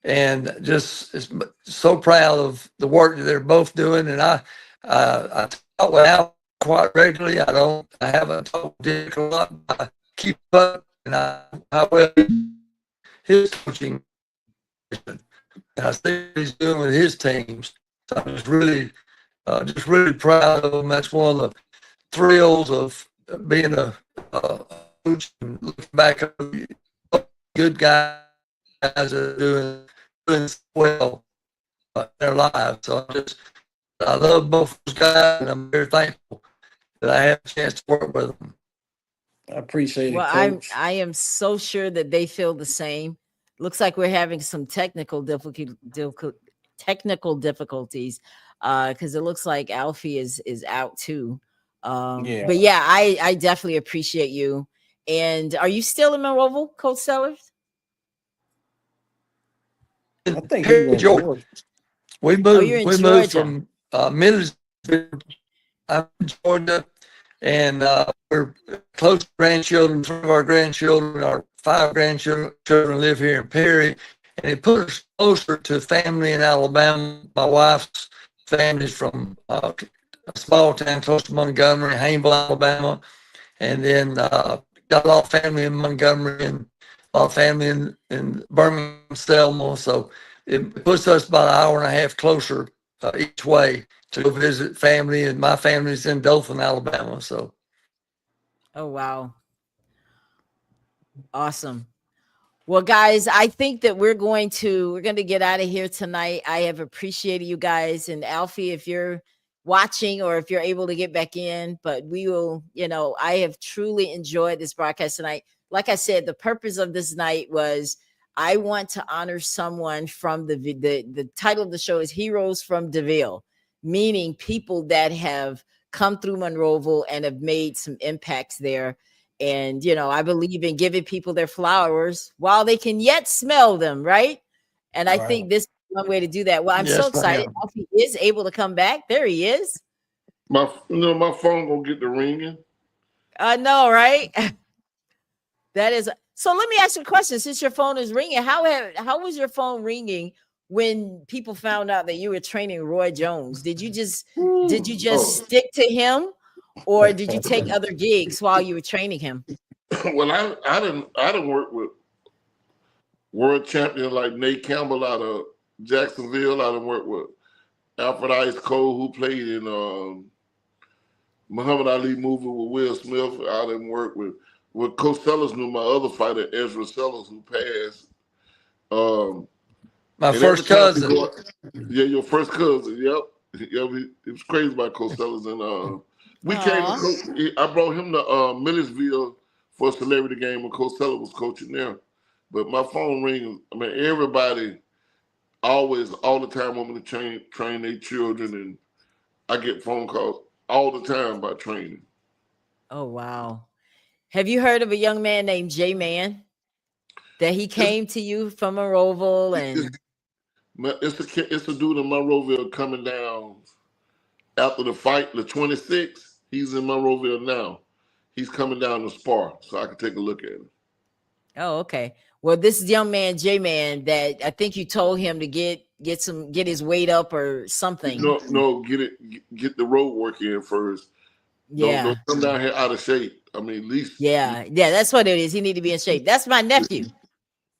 and just is so proud of the work that they're both doing. And I talk with Al quite regularly. I haven't talked to Dick a lot, but I keep up and I will his coaching. And I see what he's doing with his teams. So I'm just really proud of him. That's one of the thrills of being a coach and looking back at good guys that are doing well in their lives. So I love both those guys, and I'm very thankful that I have a chance to work with them. I appreciate Well, it, Coach. I am so sure that they feel the same. Looks like we're having some technical difficulties because it looks like Alfie is out too. Yeah, But yeah, I definitely appreciate you. And are you still in Monroeville, Coach Sellers? I think he's Perry, in Georgia. Georgia. Oh, you're in We moved Georgia. from Millersville, I'm in Georgia, and we're close to grandchildren. Some of our grandchildren, our 5 grandchildren live here in Perry, and it put us closer to family in Alabama. My wife's family's from a small town close to Montgomery, Hayneville, Alabama, and then got a lot of family in Montgomery and a lot of family in Birmingham, Selma. So it puts us about an hour and a half closer each way to go visit family, and my family's in Dothan, Alabama. So, Oh, wow. Awesome. Well, guys, I think that we're going to get out of here tonight. I have appreciated you guys, and Alfie, if you're watching or if you're able to get back in, but we will, I have truly enjoyed this broadcast tonight. Like I said, the purpose of this night was I want to honor someone from the title of the show is Heroes from DeVille, meaning people that have come through Monroeville and have made some impacts there. And, I believe in giving people their flowers while they can yet smell them, right? And I think this is one way to do that. Well, I'm so excited. Alfie is able to come back. There he is. My phone gonna get the ringing. I know, right? That is. So let me ask you a question. Since your phone is ringing, how was your phone ringing when people found out that you were training Roy Jones? Did you just stick to him, or did you take other gigs while you were training him? Well, I didn't work with world champion like Nate Campbell out of Jacksonville. I didn't work with Alfred Ice Cole, who played in Muhammad Ali movie with Will Smith. I didn't work with Coach Sellers knew my other fighter, Ezra Sellers, who passed. my first cousin. Your first cousin. Yep. Yeah, it was crazy about Coach Sellers. And we came to coach. I brought him to Millersville for a celebrity game when Coach Teller was coaching there. But my phone rings. I mean, everybody always, all the time, want me to train their children, and I get phone calls all the time about training. Oh, wow. Have you heard of a young man named J-Man? That he came to you from Monroeville, and it's a dude in Monroeville coming down after the fight, the 26th. He's in Monroeville now. He's coming down to spar, so I can take a look at him. oh, okay. Well, this young man, J-Man, that I think you told him to get his weight up or something. No, get the road work in first. Yeah. Don't come down here out of shape. I mean, at least. Yeah, that's what it is. He need to be in shape. That's my nephew.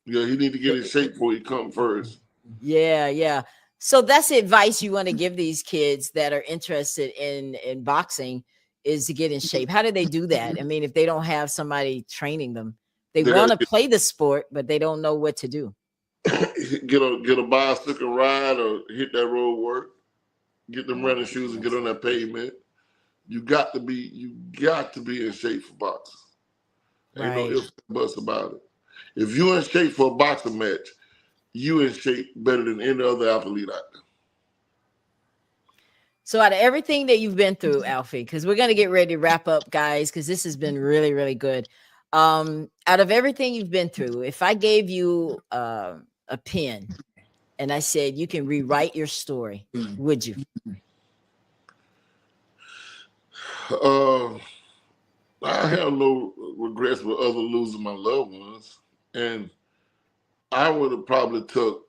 Yeah, he need to get in shape before he come first. Yeah. So that's the advice you want to give these kids that are interested in boxing, is to get in shape. How do they do that? I mean, if they don't have somebody training them, they want to play the sport, but they don't know what to do. Get a bicycle ride or hit that road work. Get them running shoes and get on that pavement. You got to be in shape for boxing. Ain't no ifs and buts about it. If you're in shape for a boxing match, you in shape better than any other athlete out there. So out of everything that you've been through, Alfie, because we're going to get ready to wrap up, guys, because this has been really, really good. Out of everything you've been through, if I gave you a pen and I said you can rewrite your story, would you? I have no regrets with other losing my loved ones. And I would have probably took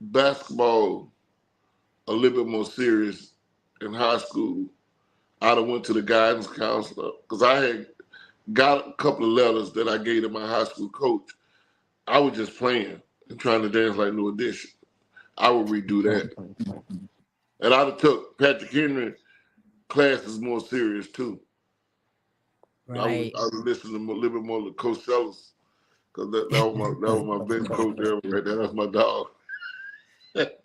basketball a little bit more serious in high school. I'd have went to the guidance counselor because I had got a couple of letters that I gave to my high school coach. I was just playing and trying to dance like New Edition. I would redo that. And I'd have took Patrick Henry classes more serious too. Right. I would listen to a little bit more to Coach Sellers, because that was my best coach ever right there. That's my dog.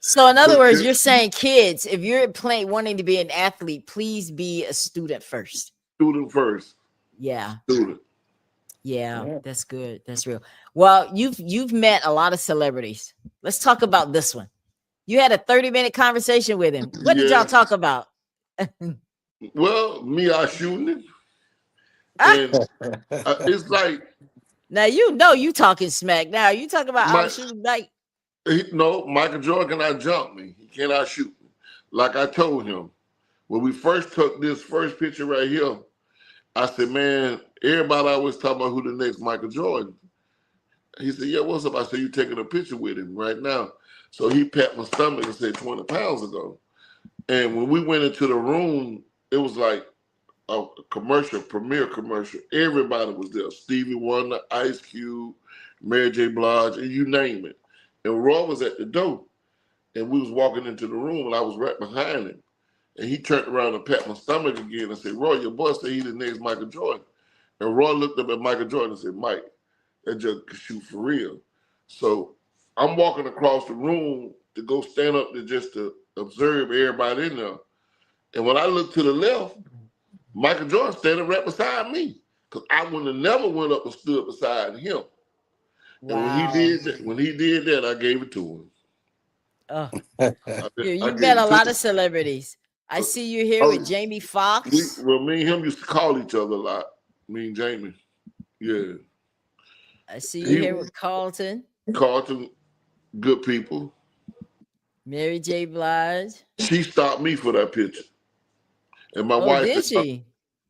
So in other words, you're saying, kids, if you're wanting to be an athlete, please be a student first. Student first. Yeah. Student. Yeah, that's good. That's real. Well, you've met a lot of celebrities. Let's talk about this one. You had a 30-minute conversation with him. What did y'all talk about? Well, me, I shooting him. And it's like, now you talking smack. Now you talking about I'm shooting like. No, Michael Jordan cannot jump me. He cannot shoot me. Like I told him, when we first took this first picture right here, I said, man, everybody always talk about who the next Michael Jordan. He said, yeah, what's up? I said, you taking a picture with him right now. So he pat my stomach and said 20 pounds ago. And when we went into the room, it was like a premiere commercial. Everybody was there. Stevie Wonder, Ice Cube, Mary J. Blige, and you name it. And Roy was at the door, and we was walking into the room, and I was right behind him. And he turned around and pat my stomach again and said, Roy, your boy said he's the next Michael Jordan. And Roy looked up at Michael Jordan and said, Mike, that just could shoot for real. So I'm walking across the room to go stand up to observe everybody in there. And when I looked to the left, Michael Jordan standing right beside me, because I would have never went up and stood beside him. Wow. And when he did that, I gave it to him. You met a lot of celebrities. I see you here with Jamie Foxx. Me and him used to call each other a lot. Me and Jamie. Yeah. I see you here with Carlton. Carlton, good people. Mary J. Blige. She stopped me for that picture. And my wife did she?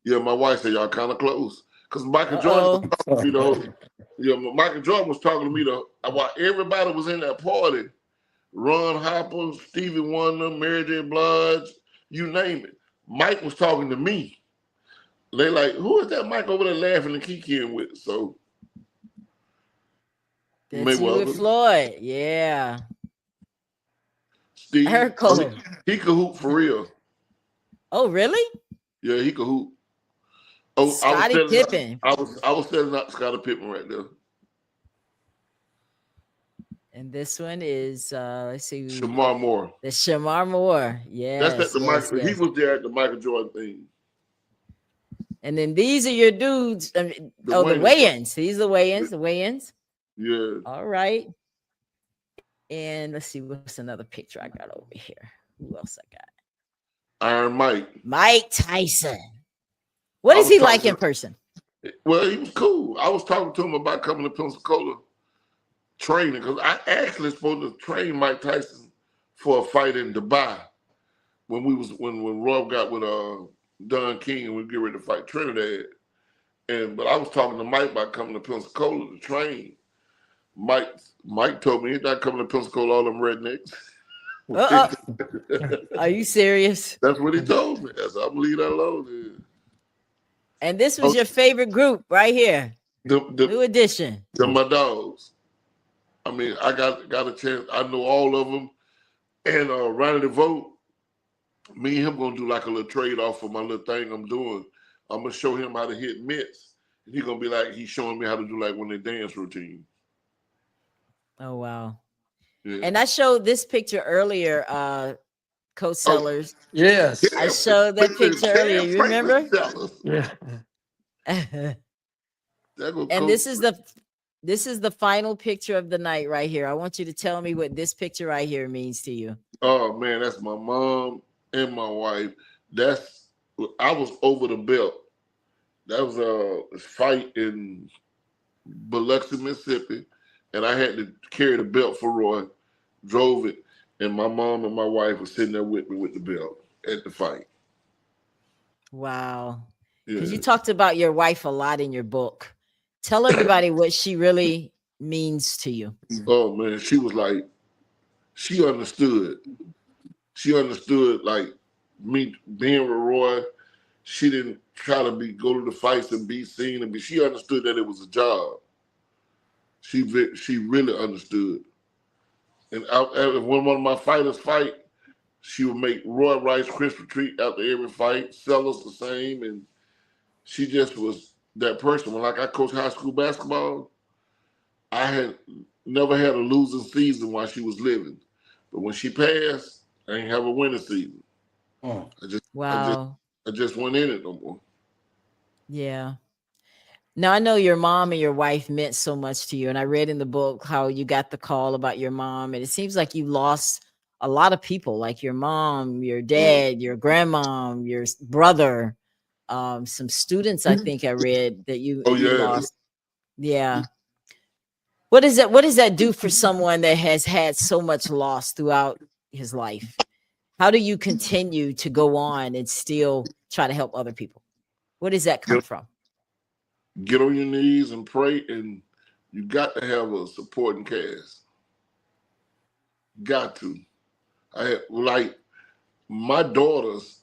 Yeah, my wife said y'all kind of close. Because Michael Jordan was talking to me Michael Jordan was talking to me while everybody was in that party. Ron Hopper, Stevie Wonder, Mary J. Blige, you name it. Mike was talking to me. They like, who is that Mike over there laughing and kikiing with? So that's you with Floyd, yeah. Steve, Urkel. He could hoop for real. Oh, really? Yeah, he could hoop. Oh, Scottie Pippen. I was setting up Scottie Pippen right there. And this one is let's see, Shamar Moore. The Shamar Moore, yeah. That's at the Michael. He was there at the Michael Jordan thing. And then these are your dudes. The The weigh-in. weigh-ins. These are the weigh-ins. The weigh-ins. Yeah. All right. And let's see what's another picture I got over here. Who else I got? Iron Mike. Mike Tyson. What I is was he like talking- in person? Well, he was cool. I was talking to him about coming to Pensacola training because I actually supposed to train Mike Tyson for a fight in Dubai when Roy got with Don King and we get ready to fight Trinidad. But I was talking to Mike about coming to Pensacola to train. Mike told me he's not coming to Pensacola, all them rednecks. Are you serious? That's what he told me. So I'm gonna leave that alone. Then. And this was your favorite group right here. New edition. They're my dogs. I mean, I got a chance. I know all of them. And Ronnie DeVoe, me and him gonna do like a little trade off for my little thing I'm doing. I'm gonna show him how to hit mitts. And he's gonna be like, he's showing me how to do like one of their dance routines. Oh wow. Yeah. And I showed this picture earlier, Coach Sellers. Yes. I showed that picture earlier. You remember? Yeah. And this is the final picture of the night right here. I want you to tell me what this picture right here means to you. Oh man, that's my mom and my wife. I was over the belt. That was a fight in Biloxi, Mississippi, and I had to carry the belt for Roy. Drove it, and my mom and my wife were sitting there with me with the belt at the fight. Wow. Yeah. Because you talked about your wife a lot in your book. Tell everybody what she really means to you. Oh man, she was like, she understood. She understood like me being with Roy. She didn't try to go to the fights and be seen and be. She understood that it was a job. She really understood. And when one of my fighters fight, she would make Roy Rice Krispy Treat after every fight. Sellers the same, and she just was that person. When like I coached high school basketball, I had never had a losing season while she was living, but when she passed, I ain't have a winning season. Oh. I just went in it no more. Yeah. Now I know your mom and your wife meant so much to you, and I read in the book how you got the call about your mom, and it seems like you lost a lot of people, like your mom, your dad, your grandmom, your brother, some students. I think I read that you lost. Yeah. What does that do for someone that has had so much loss throughout his life? How do you continue to go on and still try to help other people? Where does that come from? Get on your knees and pray, and you got to have a supporting cast. Got to. Like my daughters,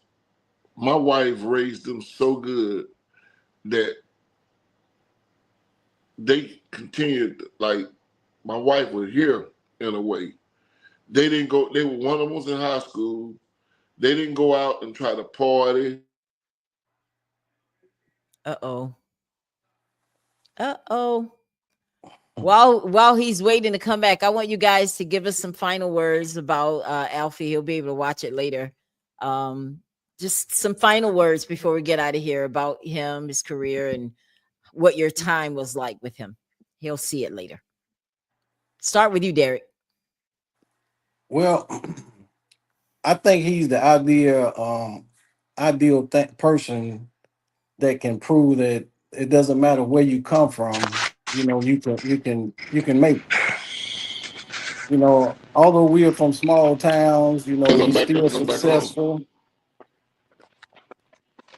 my wife raised them so good that they continued, like my wife was here in a way. They didn't go, one of them was in high school. They didn't go out and try to party. Uh-oh. While he's waiting to come back, I want you guys to give us some final words about Alfie. He'll be able to watch it later. Just some final words before we get out of here about him, his career, and what your time was like with him. He'll see it later. Start with you, Derek. Well, I think he's the ideal person that can prove that it doesn't matter where you come from. You know, you can make it. You know, although we are from small towns, you know, he's still successful.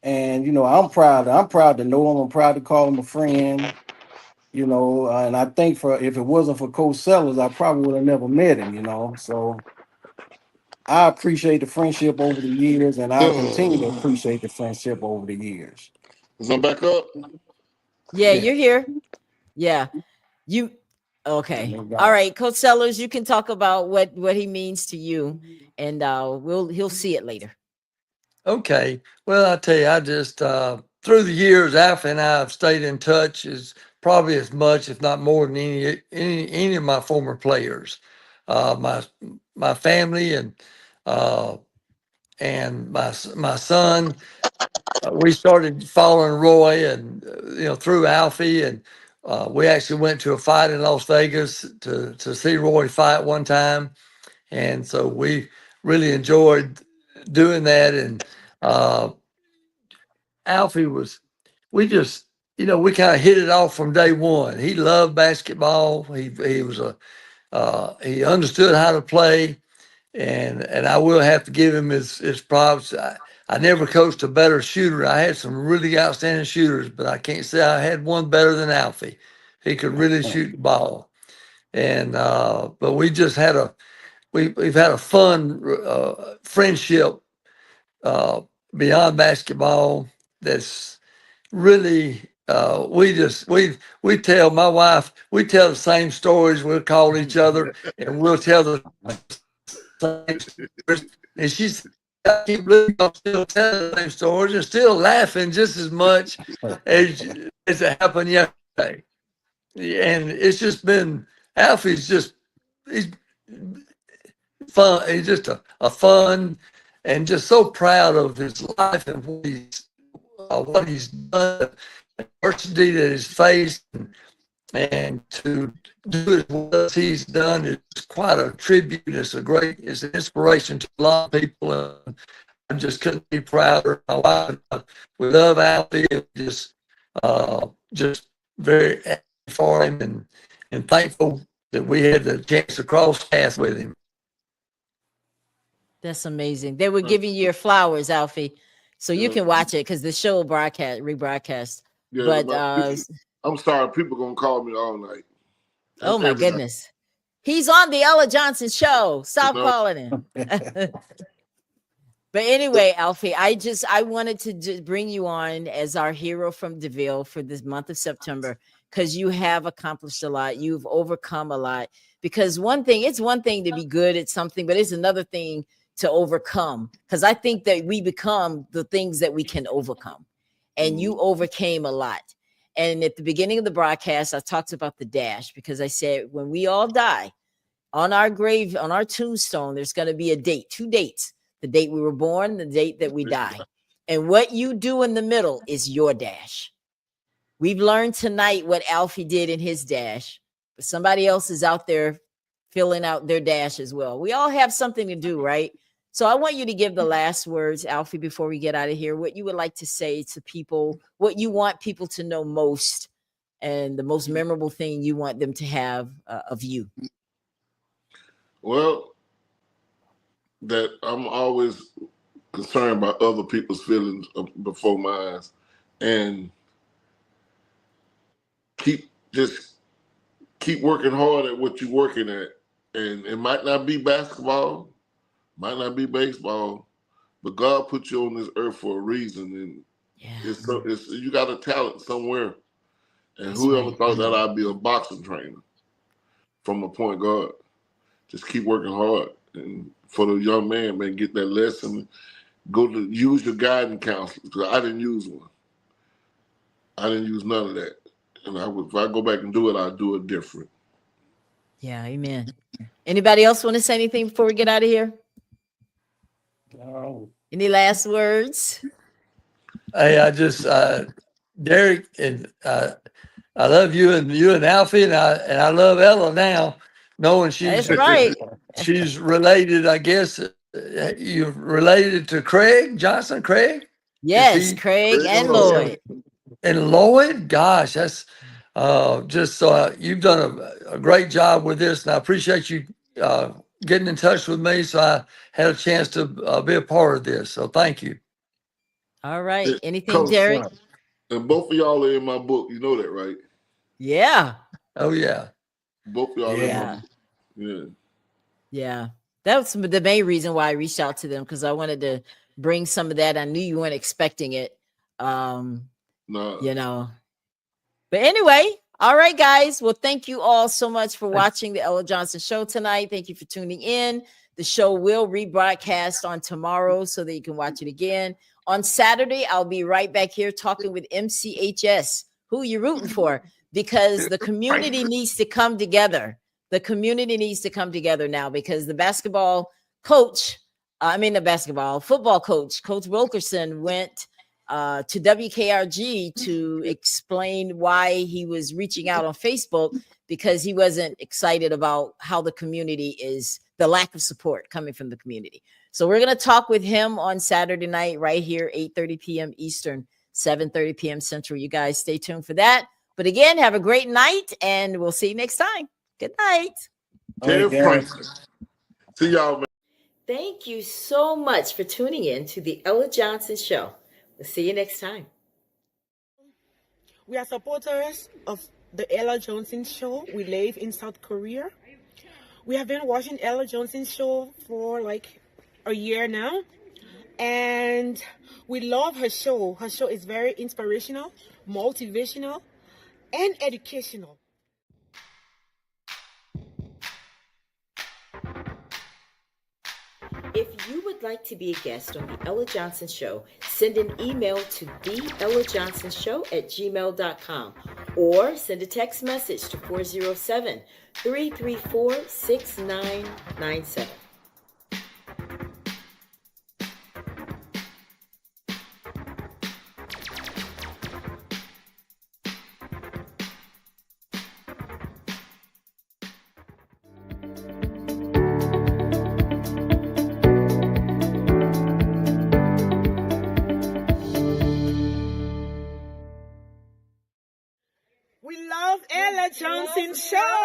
And you know, I'm proud to know him. I'm proud to call him a friend. You know, and I think if it wasn't for Coach Sellers, I probably would have never met him. You know, so I appreciate the friendship over the years, and I'll continue to appreciate the friendship over the years. Is I'm back up? Yeah, you're here. Yeah. Okay. All right, Coach Sellers, you can talk about what he means to you, and he'll see it later. Okay. Well, I tell you, I just through the years, Alfie and I have stayed in touch as probably as much, if not more, than any of my former players. My family and my son we started following Roy and, through Alfie. And we actually went to a fight in Las Vegas to see Roy fight one time. And so we really enjoyed doing that. And Alfie we just, we kind of hit it off from day one. He loved basketball. He was he understood how to play. And I will have to give him his props. I never coached a better shooter. I had some really outstanding shooters, but I can't say I had one better than Alfie. He could really shoot the ball. And but we just had we've had a fun friendship beyond basketball. That's really we tell my wife, we tell the same stories. We'll call each other and we'll tell the same stories. And she's, I can't believe I'm still telling the same stories and still laughing just as much as it happened yesterday. And it's just been, Alfie's just, he's fun. He's just a fun and just so proud of his life and what he's done, the adversity that he's faced, and to do as well as he's done is quite a tribute. It's an inspiration to a lot of people. And I just couldn't be prouder. My wife, we love Alfie. Just very happy for him and thankful that we had the chance to cross paths with him. That's amazing. They were giving you your flowers, Alfie, so you can watch it because the show will rebroadcast. Yeah, but I'm sorry, people gonna call me all night. Oh my goodness. He's on the Ella Johnson show. Stop calling him. But anyway, Alfie, I wanted to just bring you on as our hero from DeVille for this month of September, because you have accomplished a lot. You've overcome a lot. Because it's one thing to be good at something, but it's another thing to overcome. Because I think that we become the things that we can overcome. And you overcame a lot. And at the beginning of the broadcast, I talked about the dash, because I said, when we all die, on our grave, on our tombstone, there's going to be a date, 2 dates, the date we were born, the date that we die. And what you do in the middle is your dash. We've learned tonight what Alfie did in his dash, but somebody else is out there filling out their dash as well. We all have something to do, right? So I want you to give the last words, Alfie, before we get out of here, what you would like to say to people, what you want people to know most, and the most memorable thing you want them to have of you. Well, that I'm always concerned about other people's feelings before mine, and keep working hard at what you're working at. And it might not be basketball, might not be baseball, but God put you on this earth for a reason, and you got a talent somewhere. And whoever thought that I'd be a boxing trainer from a point guard? Just keep working hard. And for the young man, get that lesson. Go to use your guidance counselor, because I didn't use one. I didn't use none of that. And if I go back and do it, I'll do it different. Yeah, amen. Anybody else want to say anything before we get out of here? No. Any last words? Hey, I just Derek, and I love you and Alfie, and I love Ella now, knowing she's That's right. She's related, I guess. You're related to Craig Johnson. Craig? Yes, Craig and Lloyd. And Lloyd, gosh, that's just so you've done a great job with this, and I appreciate you getting in touch with me, so I had a chance to be a part of this. So thank you. All right. Anything, Derek? And both of y'all are in my book. You know that, right? Yeah. Oh yeah. Both of y'all. Yeah. Yeah. Yeah. That was the main reason why I reached out to them, because I wanted to bring some of that. I knew you weren't expecting it. You know. But anyway, all right, guys. Well, thank you all so much for watching the Ella Johnson Show tonight. Thank you for tuning in. The show will rebroadcast on tomorrow so that you can watch it again. On Saturday, I'll be right back here talking with MCHS. Who you rooting for? Because the community needs to come together. The community needs to come together now, because the football coach, Coach Wilkerson, went to WKRG to explain why he was reaching out on Facebook, because he wasn't excited about how the community is, the lack of support coming from the community. So we're going to talk with him on Saturday night right here, 8:30 p.m. Eastern, 7:30 p.m. Central. You guys stay tuned for that. But again, have a great night, and we'll see you next time. Good night. Ted Guys. Franklin. See y'all, man. Thank you so much for tuning in to the Ella Johnson Show. We'll see you next time. We are supporters of the Ella Johnson Show. We live in South Korea. We have been watching Ella Johnson Show for like a year now. And we love her show. Her show is very inspirational, motivational, and educational. If you would like to be a guest on the Ella Johnson Show, send an email to theellajohnsonshow@gmail.com or send a text message to 407-334-6997. We love Ella Johnson Show.